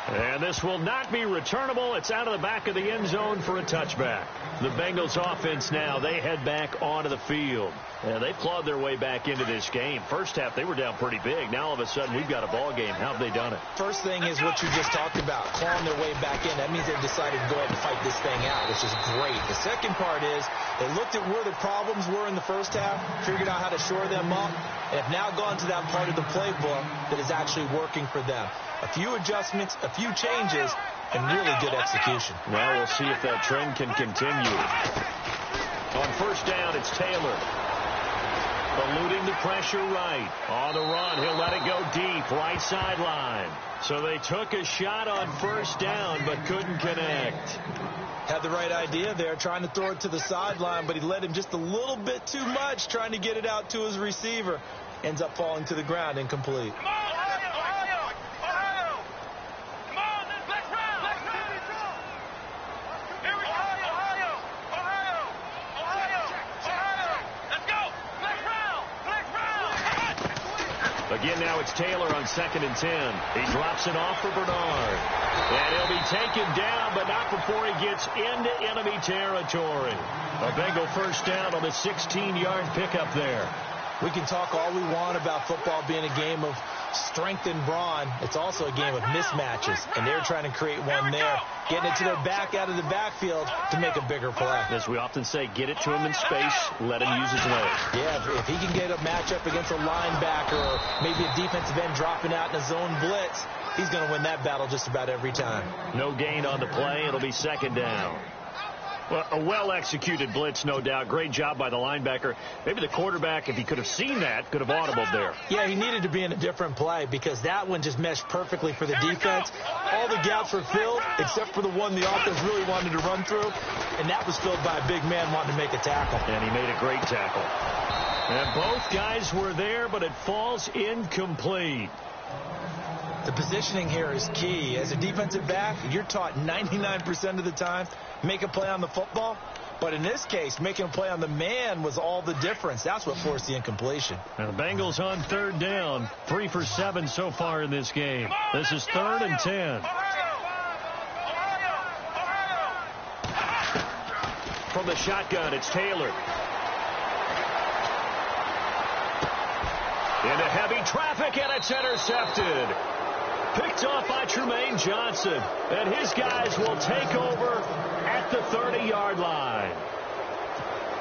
[SPEAKER 2] And this will not be returnable. It's out of the back of the end zone for a touchback. The Bengals offense now, they head back onto the field. And they've clawed their way back into this game. First half, they were down pretty big. Now, all of a sudden, we've got a ball game. How have they done it?
[SPEAKER 3] First thing is what you just talked about, clawing their way back in. That means they've decided to go ahead and fight this thing out, which is great. The second part is they looked at where the problems were in the first half, figured out how to shore them up, and have now gone to that part of the playbook that is actually working for them. A few adjustments, a few changes, and really good execution.
[SPEAKER 2] Now we'll see if that trend can continue. On first down, it's Taylor. Eluding the pressure right. On the run, he'll let it go deep, right sideline. So they took a shot on first down, but couldn't connect.
[SPEAKER 3] Had the right idea there, trying to throw it to the sideline, but he let him just a little bit too much, trying to get it out to his receiver. Ends up falling to the ground, incomplete.
[SPEAKER 2] Again, now it's Taylor on 2nd and 10. He drops it off for Bernard. And he'll be taken down, but not before he gets into enemy territory. A Bengal first down on the 16-yard pickup there.
[SPEAKER 3] We can talk all we want about football being a game of strength and brawn. It's also a game of mismatches, and they're trying to create one there, getting it to their back out of the backfield to make a bigger play.
[SPEAKER 2] As we often say, get it to him in space, let him use his legs.
[SPEAKER 3] Yeah, if he can get a matchup against a linebacker or maybe a defensive end dropping out in a zone blitz, he's going to win that battle just about every time.
[SPEAKER 2] No gain on the play. It'll be 2nd down. Well, a well-executed blitz, no doubt. Great job by the linebacker. Maybe the quarterback, if he could have seen that, could have audibled there.
[SPEAKER 3] Yeah, he needed to be in a different play because that one just meshed perfectly for the defense. All the gaps were filled except for the one the offense really wanted to run through, and that was filled by a big man wanting to make a tackle.
[SPEAKER 2] And he made a great tackle. And both guys were there, but it falls incomplete.
[SPEAKER 3] The positioning here is key. As a defensive back, you're taught 99% of the time, make a play on the football. But in this case, making a play on the man was all the difference. That's what forced the incompletion.
[SPEAKER 2] Now the Bengals on third down. 3 for 7 so far in this game. This is 3rd and 10. From the shotgun, it's Taylor. Into heavy traffic, and it's intercepted. Picked off by Tremaine Johnson. And his guys will take over at the 30-yard line.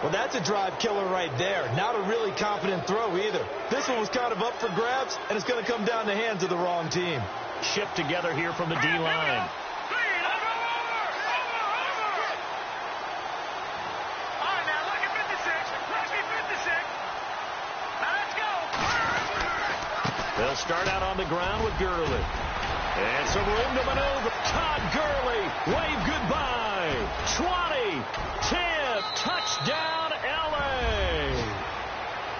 [SPEAKER 3] Well, that's a drive killer right there. Not a really confident throw either. This one was kind of up for grabs, and it's going to come down the hands of the wrong team.
[SPEAKER 2] Shipped together here from the D-line. They'll start out on the ground with Gurley. And some room to maneuver. Todd Gurley, wave goodbye. 20, 10, touchdown LA.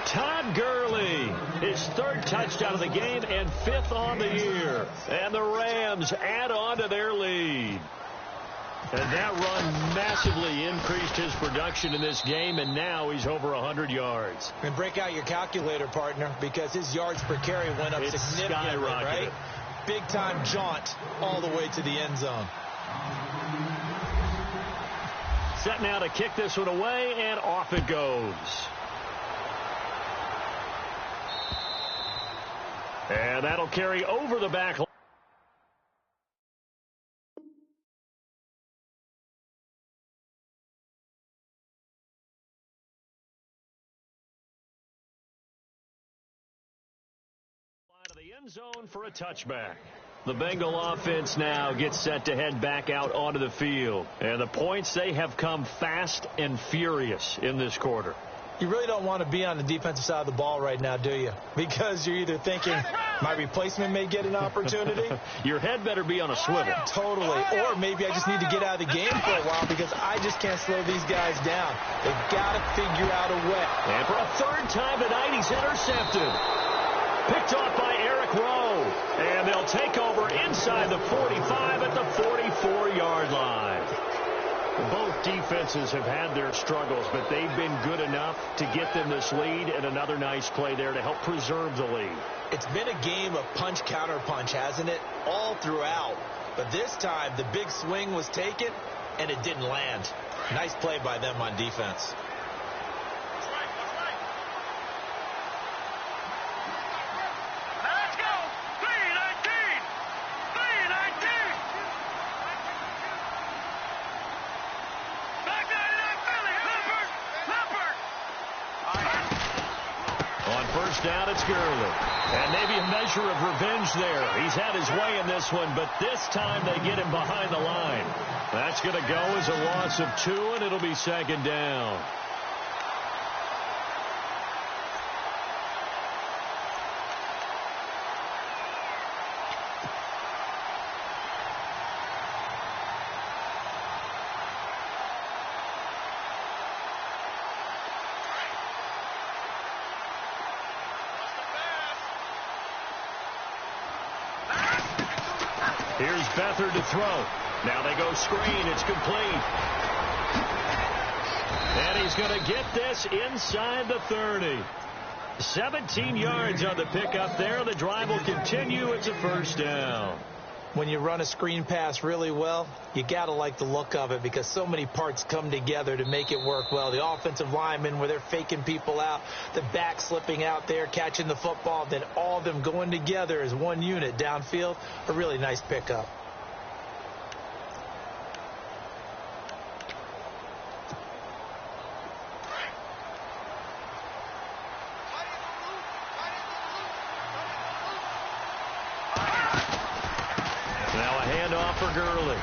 [SPEAKER 2] Todd Gurley, his 3rd touchdown of the game and 5th on the year. And the Rams add on to their lead. And that run massively increased his production in this game, and now he's over 100 yards.
[SPEAKER 3] And break out your calculator, partner, because his yards per carry went up significantly, right? Big-time jaunt all the way to the end zone.
[SPEAKER 2] Set now to kick this one away, and off it goes. And that'll carry over the back line. The end zone for a touchback. The Bengal offense now gets set to head back out onto the field. And the points, they have come fast and furious in this quarter.
[SPEAKER 3] You really don't want to be on the defensive side of the ball right now, do you? Because you're either thinking, my replacement may get an opportunity.
[SPEAKER 2] Your head better be on a swivel.
[SPEAKER 3] Totally. Or maybe I just need to get out of the game for a while because I just can't slow these guys down. They've got to figure out a way.
[SPEAKER 2] And for a 3rd time tonight, he's intercepted. Picked off by Eric Rowe. And they'll take over inside the 45 at the 44-yard line. Both defenses have had their struggles, but they've been good enough to get them this lead, and another nice play there to help preserve the lead.
[SPEAKER 3] It's been a game of punch-counter-punch, hasn't it? All throughout. But this time, the big swing was taken, and it didn't land. Nice play by them on defense.
[SPEAKER 2] Down, it's Gurley. And maybe a measure of revenge there. He's had his way in this one, but this time they get him behind the line. That's going to go as a loss of 2, and it'll be 2nd down. Here's Beathard to throw. Now they go screen. It's complete. And he's going to get this inside the 30. 17 yards on the pickup there. The drive will continue. It's a 1st down.
[SPEAKER 3] When you run a screen pass really well, you got to like the look of it because so many parts come together to make it work well. The offensive linemen where they're faking people out, the back slipping out there, catching the football, then all of them going together as one unit downfield. A really nice pickup.
[SPEAKER 2] For Gurley.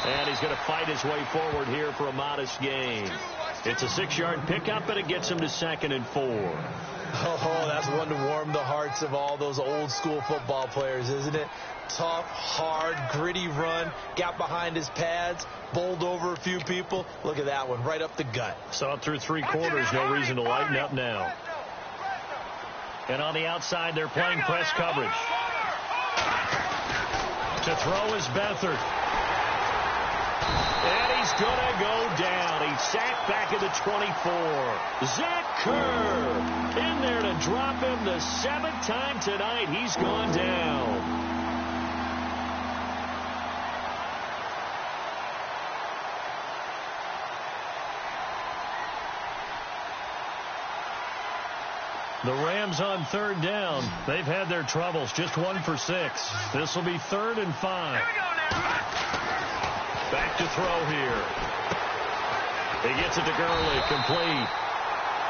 [SPEAKER 2] And he's going to fight his way forward here for a modest gain. It's a 6-yard pickup, and it gets him to 2nd and 4.
[SPEAKER 3] Oh, that's one to warm the hearts of all those old school football players, isn't it? Tough, hard, gritty run. Got behind his pads, bowled over a few people. Look at that one, right up the gut.
[SPEAKER 2] Saw it through 3 quarters. No reason to lighten up now. And on the outside, they're playing press coverage. To throw is Beathard. And he's going to go down. He sacked back at the 24. Zach Kerr in there to drop him the 7th time tonight. He's gone down. The Rams on 3rd down. They've had their troubles. Just 1 for 6. This will be 3rd and 5. Back to throw here. He gets it to Gurley. Complete.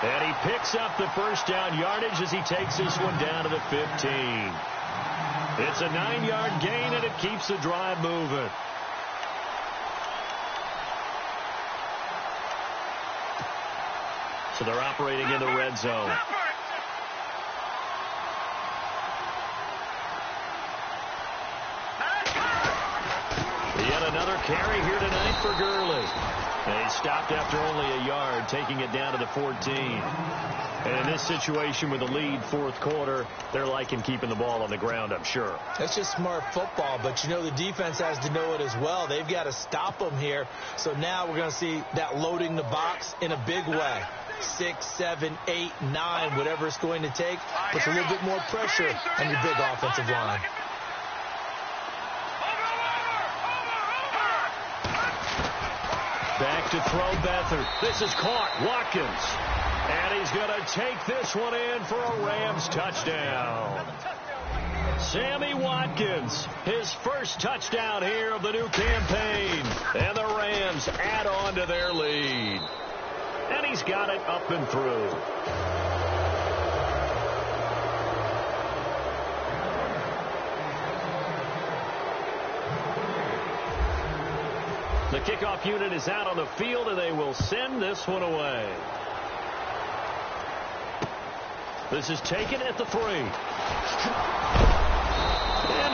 [SPEAKER 2] And he picks up the first down yardage as he takes this one down to the 15. It's a 9-yard gain, and it keeps the drive moving. So they're operating in the red zone. Yet another carry here tonight for Gurley. And he stopped after only a yard, taking it down to the 14. And in this situation with the lead 4th quarter, they're liking keeping the ball on the ground, I'm sure.
[SPEAKER 3] That's just smart football, but you know the defense has to know it as well. They've got to stop them here. So now we're going to see that loading the box in a big way. 6, 7, 8, 9, whatever it's going to take, puts a little bit more pressure on your big offensive line.
[SPEAKER 2] Back to throw Beathard. This is caught. Watkins. And he's going to take this one in for a Rams touchdown. Sammy Watkins, his first touchdown here of the new campaign. And the Rams add on to their lead. And he's got it up and through. The kickoff unit is out on the field, and they will send this one away. This is taken at the 3. And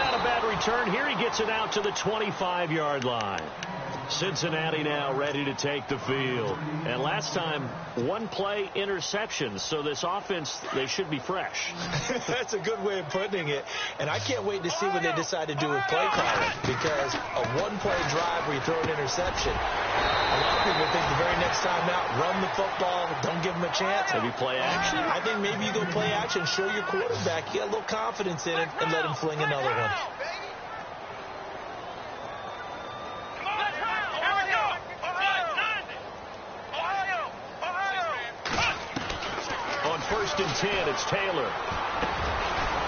[SPEAKER 2] not a bad return here. He gets it out to the 25-yard line. Cincinnati now ready to take the field. And last time, 1-play interception. So this offense, they should be fresh.
[SPEAKER 3] That's a good way of putting it. And I can't wait to see what they decide to do with play calling. Because a 1-play drive where you throw an interception, a lot of people think the very next time out, run the football, don't give them a chance.
[SPEAKER 2] Maybe play action?
[SPEAKER 3] I think maybe you go play action, show your quarterback, you got a little confidence in it, and let him fling another one.
[SPEAKER 2] On 1st and 10, it's Taylor.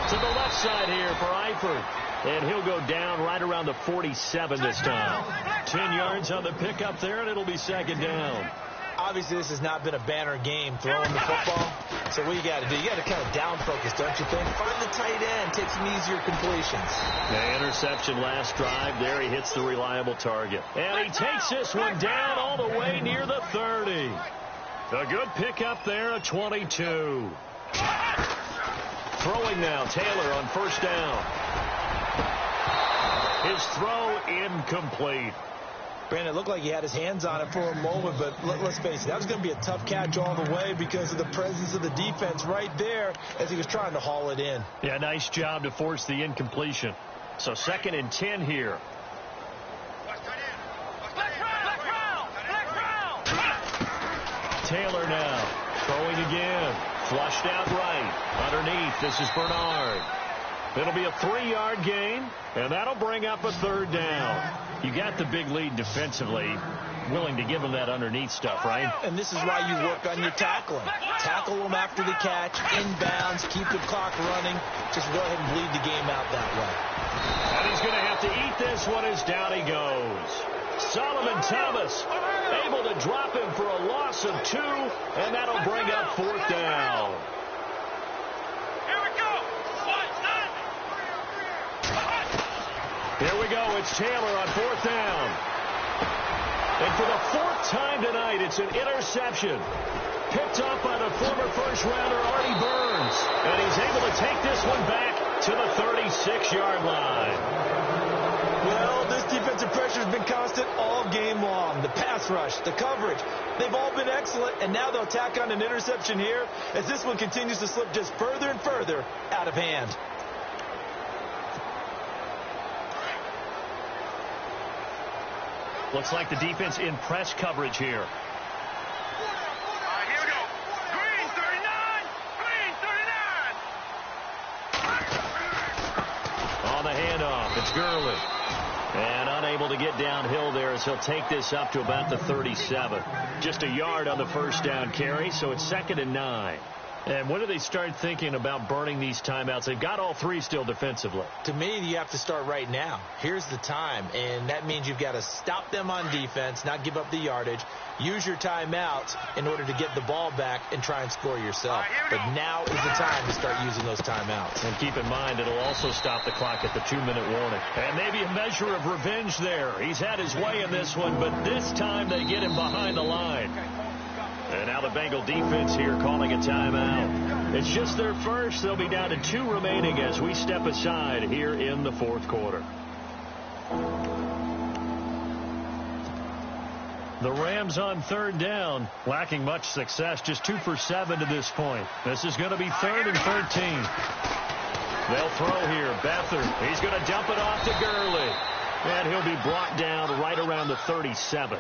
[SPEAKER 2] To the left side here for Eifert. And he'll go down right around the 47 this time. 10 yards on the pickup there, and it'll be 2nd down.
[SPEAKER 3] Obviously, this has not been a banner game throwing the football. So what you got to do, you got to kind of down focus, don't you think? Find the tight end, take some easier completions.
[SPEAKER 2] The interception last drive. There he hits the reliable target. And he takes this one down all the way near the 30. A good pickup there, a 22. Throwing now, Taylor on 1st down. His throw incomplete.
[SPEAKER 3] Brandon, it looked like he had his hands on it for a moment, but let's face it, that was going to be a tough catch all the way because of the presence of the defense right there as he was trying to haul it in.
[SPEAKER 2] Yeah, nice job to force the incompletion. So 2nd and 10 here. Taylor now throwing again. Flushed out right. Underneath, this is Bernard. It'll be a 3-yard gain, and that'll bring up a 3rd down. You got the big lead defensively. Willing to give them that underneath stuff, right?
[SPEAKER 3] And this is why you work on your tackling. Tackle them after the catch, inbounds, keep the clock running. Just go ahead and bleed the game out that way.
[SPEAKER 2] And he's going to have to eat this one as down he goes. Solomon Thomas able to drop him for a loss of 2, and that'll bring up 4th down. Here we go. It's Taylor on 4th down. And for the 4th time tonight, it's an interception. Picked up by the former first-rounder Artie Burns. And he's able to take this one back to the 36-yard line.
[SPEAKER 3] Well, this defensive pressure has been constant all game long. The pass rush, the coverage, they've all been excellent. And now they'll tack on an interception here as this one continues to slip just further and further out of hand.
[SPEAKER 2] Looks like the defense in press coverage here. Gurley. And unable to get downhill there as he'll take this up to about the 37. Just a yard on the first down carry, so it's 2nd and 9. And when do they start thinking about burning these timeouts? They've got all 3 still defensively.
[SPEAKER 3] To me, you have to start right now. Here's the time, and that means you've got to stop them on defense, not give up the yardage, use your timeouts in order to get the ball back and try and score yourself. But now is the time to start using those timeouts.
[SPEAKER 2] And keep in mind, it'll also stop the clock at the 2-minute warning. And maybe a measure of revenge there. He's had his way in this one, but this time they get him behind the line. And now the Bengal defense here calling a timeout. It's just their first. They'll be down to 2 remaining as we step aside here in the 4th quarter. The Rams on 3rd down, lacking much success, just 2 for 7 to this point. This is going to be 3rd and 13. They'll throw here. Beathard, he's going to dump it off to Gurley. And he'll be brought down right around the 37.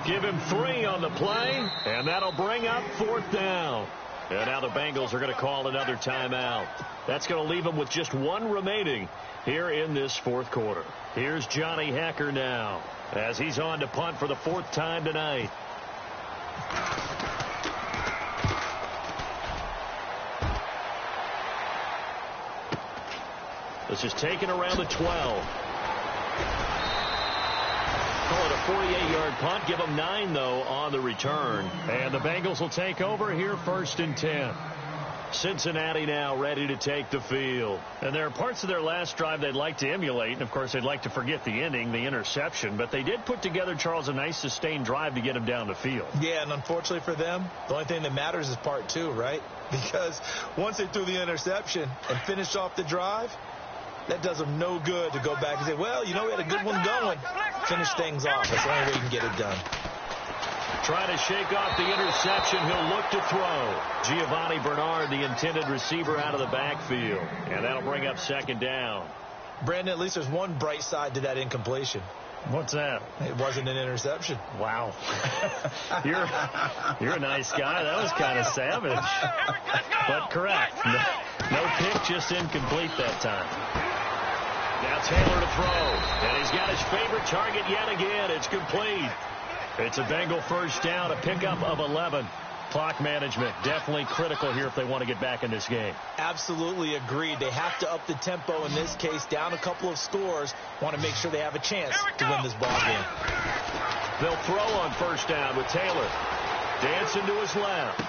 [SPEAKER 2] Give him 3 on the play, and that'll bring up 4th down. And now the Bengals are going to call another timeout. That's going to leave them with just 1 remaining here in this 4th quarter. Here's Johnny Hecker now as he's on to punt for the 4th time tonight. This is taken around the 12. Call it a 48-yard punt. Give them 9, though, on the return. And the Bengals will take over here 1st and 10. Cincinnati now ready to take the field. And there are parts of their last drive they'd like to emulate. And, of course, they'd like to forget the ending, the interception. But they did put together, Charles, a nice sustained drive to get them down the field.
[SPEAKER 3] Yeah, and unfortunately for them, the only thing that matters is part 2, right? Because once they threw the interception and finished off the drive, that does them no good to go back and say, well, you know, we had a good one going. Finish things off. That's the only way you can get it done.
[SPEAKER 2] Trying to shake off the interception. He'll look to throw. Giovanni Bernard, the intended receiver, out of the backfield. And that'll bring up 2nd down.
[SPEAKER 3] Brandon, at least there's one bright side to that incompletion.
[SPEAKER 2] What's that?
[SPEAKER 3] It wasn't an interception.
[SPEAKER 2] Wow. You're a nice guy. That was kind of savage. But correct. No pick, just incomplete that time. Now Taylor to throw. And he's got his favorite target yet again. It's complete. It's a Bengal 1st down, a pickup of 11. Clock management definitely critical here if they want to get back in this game.
[SPEAKER 3] Absolutely agreed. They have to up the tempo in this case, down a couple of scores. Want to make sure they have a chance to win this ball game.
[SPEAKER 2] They'll throw on 1st down with Taylor. Dancing to his left.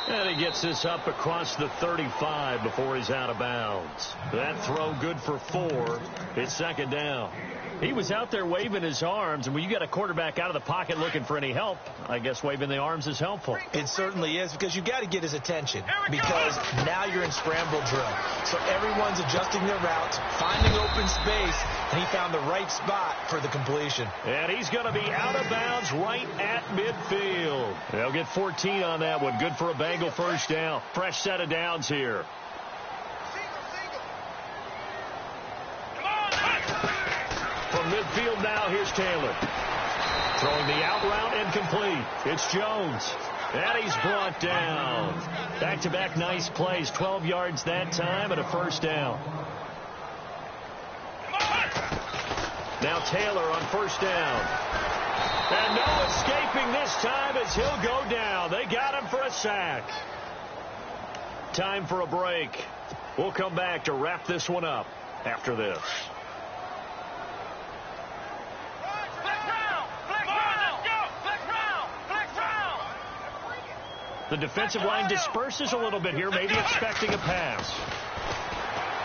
[SPEAKER 2] And he gets this up across the 35 before he's out of bounds. That throw good for 4. It's 2nd down. He was out there waving his arms, and when you got a quarterback out of the pocket looking for any help, I guess waving the arms is helpful.
[SPEAKER 3] It certainly is, because you got to get his attention, because now you're in scramble drill. So everyone's adjusting their routes, finding open space, and he found the right spot for the completion.
[SPEAKER 2] And he's going to be out of bounds right at midfield. They'll get 14 on that one. Good for a Bengal 1st down. Fresh set of downs here. From midfield now, here's Taylor. Throwing the out route and complete. It's Jones. And he's brought down. Back-to-back nice plays. 12 yards that time and a 1st down. Now Taylor on 1st down. And no escaping this time as he'll go down. They got him for a sack. Time for a break. We'll come back to wrap this one up after this. The defensive line disperses a little bit here, maybe expecting a pass.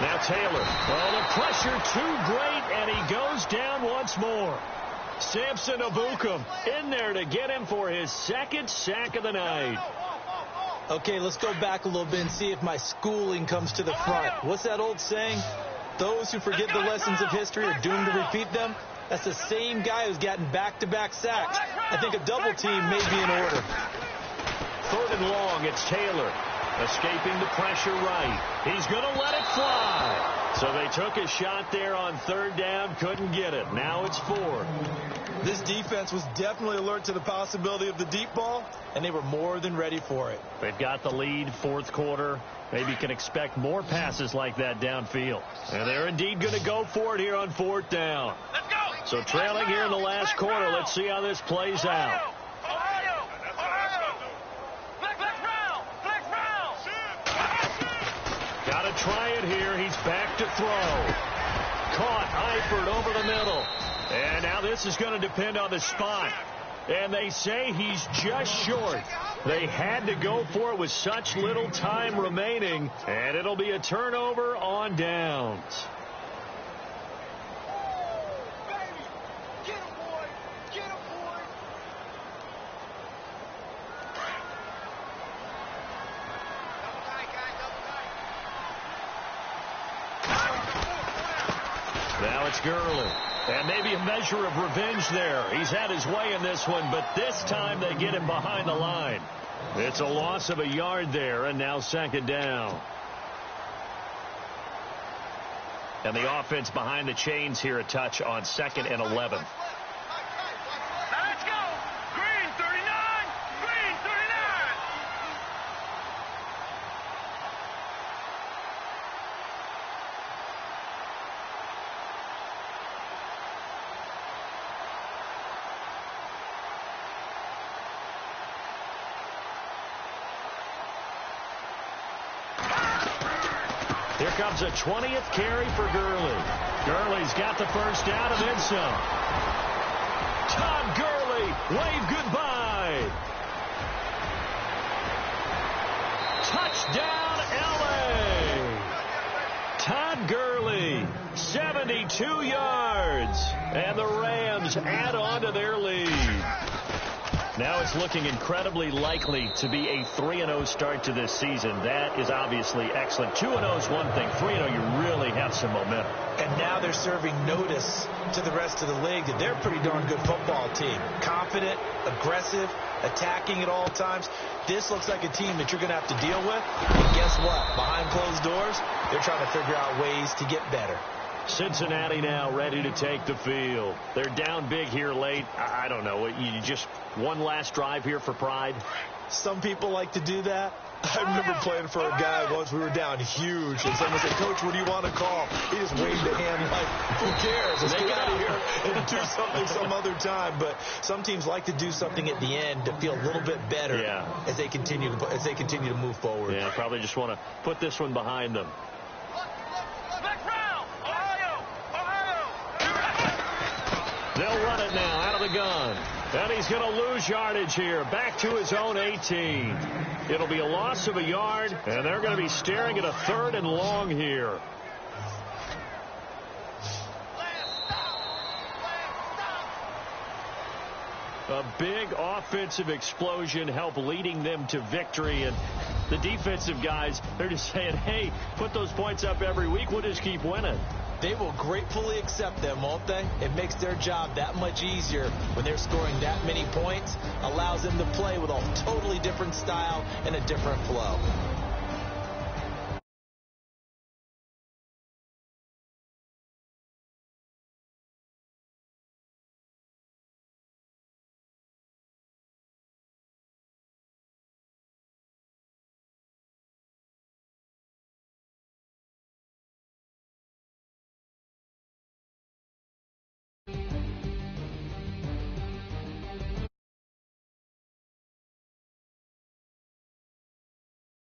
[SPEAKER 2] Now Taylor. Oh, the pressure too great, and he goes down once more. Samson Abukum in there to get him for his 2nd sack of the night.
[SPEAKER 3] Okay, let's go back a little bit and see if my schooling comes to the front. What's that old saying? Those who forget the lessons of history are doomed to repeat them. That's the same guy who's gotten back-to-back sacks. I think a double team may be in order.
[SPEAKER 2] 3rd and long, it's Taylor. Escaping the pressure right. He's going to let it fly. So they took a shot there on third down, couldn't get it. Now it's 4.
[SPEAKER 3] This defense was definitely alert to the possibility of the deep ball, and they were more than ready for it.
[SPEAKER 2] They've got the lead, fourth quarter. Maybe can expect more passes like that downfield. And they're indeed going to go for it here on fourth down.
[SPEAKER 4] Let's go.
[SPEAKER 2] So trailing here in the last quarter. Let's see how this plays out.
[SPEAKER 4] Ohio. Flex round.
[SPEAKER 2] Got to try it here. He's back to throw. Caught Eifert over the middle. And now this is going to depend on the spot. And they say he's just short. They had to go for it with such little time remaining. And it'll be a turnover on downs. Now it's Gurley. And maybe a measure of revenge there. He's had his way in this one, but this time they get him behind the line. It's a loss of a yard there, and now second down. And the offense behind the chains here a touch on 2nd and 11.
[SPEAKER 4] Let's go. Green 39. Green 39.
[SPEAKER 2] Here comes a 20th carry for Gurley. Gurley's got the first down and then some. Todd Gurley, wave goodbye. Touchdown, L.A. Todd Gurley, 72 yards. And the Rams add on to their lead. Now it's looking incredibly likely to be a 3-0 start to this season. That is obviously excellent. 2-0 is one thing. 3-0, you really have some momentum.
[SPEAKER 3] And now they're serving notice to the rest of the league that they're a pretty darn good football team. Confident, aggressive, attacking at all times. This looks like a team that you're going to have to deal with. And guess what? Behind closed doors, they're trying to figure out ways to get better.
[SPEAKER 2] Cincinnati now ready to take the field. They're down big here late. I don't know. You just one last drive here for pride?
[SPEAKER 3] Some people like to do that. I remember playing for a guy once. We were down huge, and someone said, "Coach, what do you want to call?" He just waved a hand like, "Who cares? Let's get out of here and do something some other time." But some teams like to do something at the end to feel a little bit better as they continue to move forward.
[SPEAKER 2] Yeah, probably just want to put this one behind them. They'll run it now out of the gun. And he's going to lose yardage here. Back to his own 18. It'll be a loss of a yard, and they're going to be staring at a 3rd and long here. A big offensive explosion helped leading them to victory. And the defensive guys, they're just saying, hey, put those points up every week. We'll just keep winning.
[SPEAKER 3] They will gratefully accept them, won't they? It makes their job that much easier when they're scoring that many points. Allows them to play with a totally different style and a different flow.